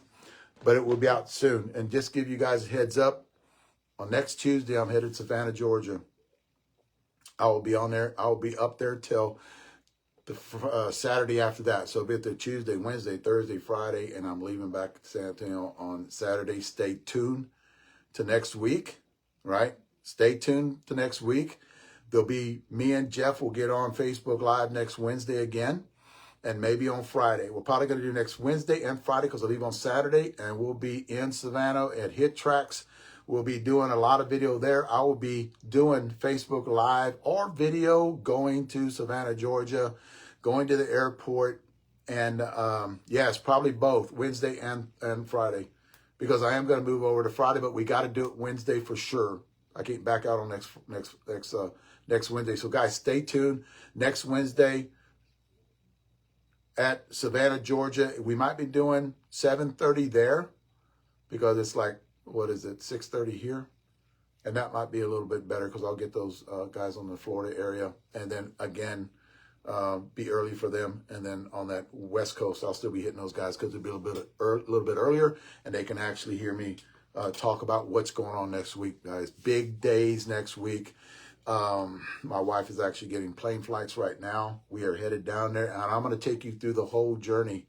A: but it will be out soon. And just give you guys a heads up, on next Tuesday, I'm headed to Savannah, Georgia. I will be on there. I will be up there till the Saturday after that. So I'll be up there Tuesday, Wednesday, Thursday, Friday, and I'm leaving back to San Antonio on Saturday. Stay tuned to next week, right? Stay tuned to next week. There'll be me and Jeff will get on Facebook Live next Wednesday again, and maybe on Friday. We're probably going to do next Wednesday and Friday because I leave on Saturday, and we'll be in Savannah at Hit Tracks. We'll be doing a lot of video there. I will be doing Facebook Live or video going to Savannah, Georgia, going to the airport. And yes, probably both Wednesday and Friday, because I am going to move over to Friday, but we got to do it Wednesday for sure. I can't back out on next Wednesday. So guys, stay tuned. Next Wednesday at Savannah, Georgia, we might be doing 7:30 there because it's like, what is it, 6:30 here? And that might be a little bit better because I'll get those guys on the Florida area. And then again, be early for them. And then on that West Coast, I'll still be hitting those guys because it'll be a little bit earlier, and they can actually hear me talk about what's going on next week, guys. Big days next week. My wife is actually getting plane flights right now. We are headed down there, and I'm going to take you through the whole journey.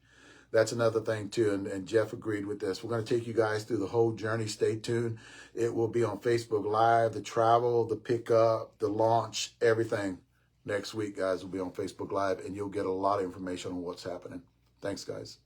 A: That's another thing too, and Jeff agreed with this. We're going to take you guys through the whole journey. Stay tuned. It will be on Facebook Live, the travel, the pickup, the launch, everything. Next week, guys, will be on Facebook Live, and you'll get a lot of information on what's happening. Thanks, guys.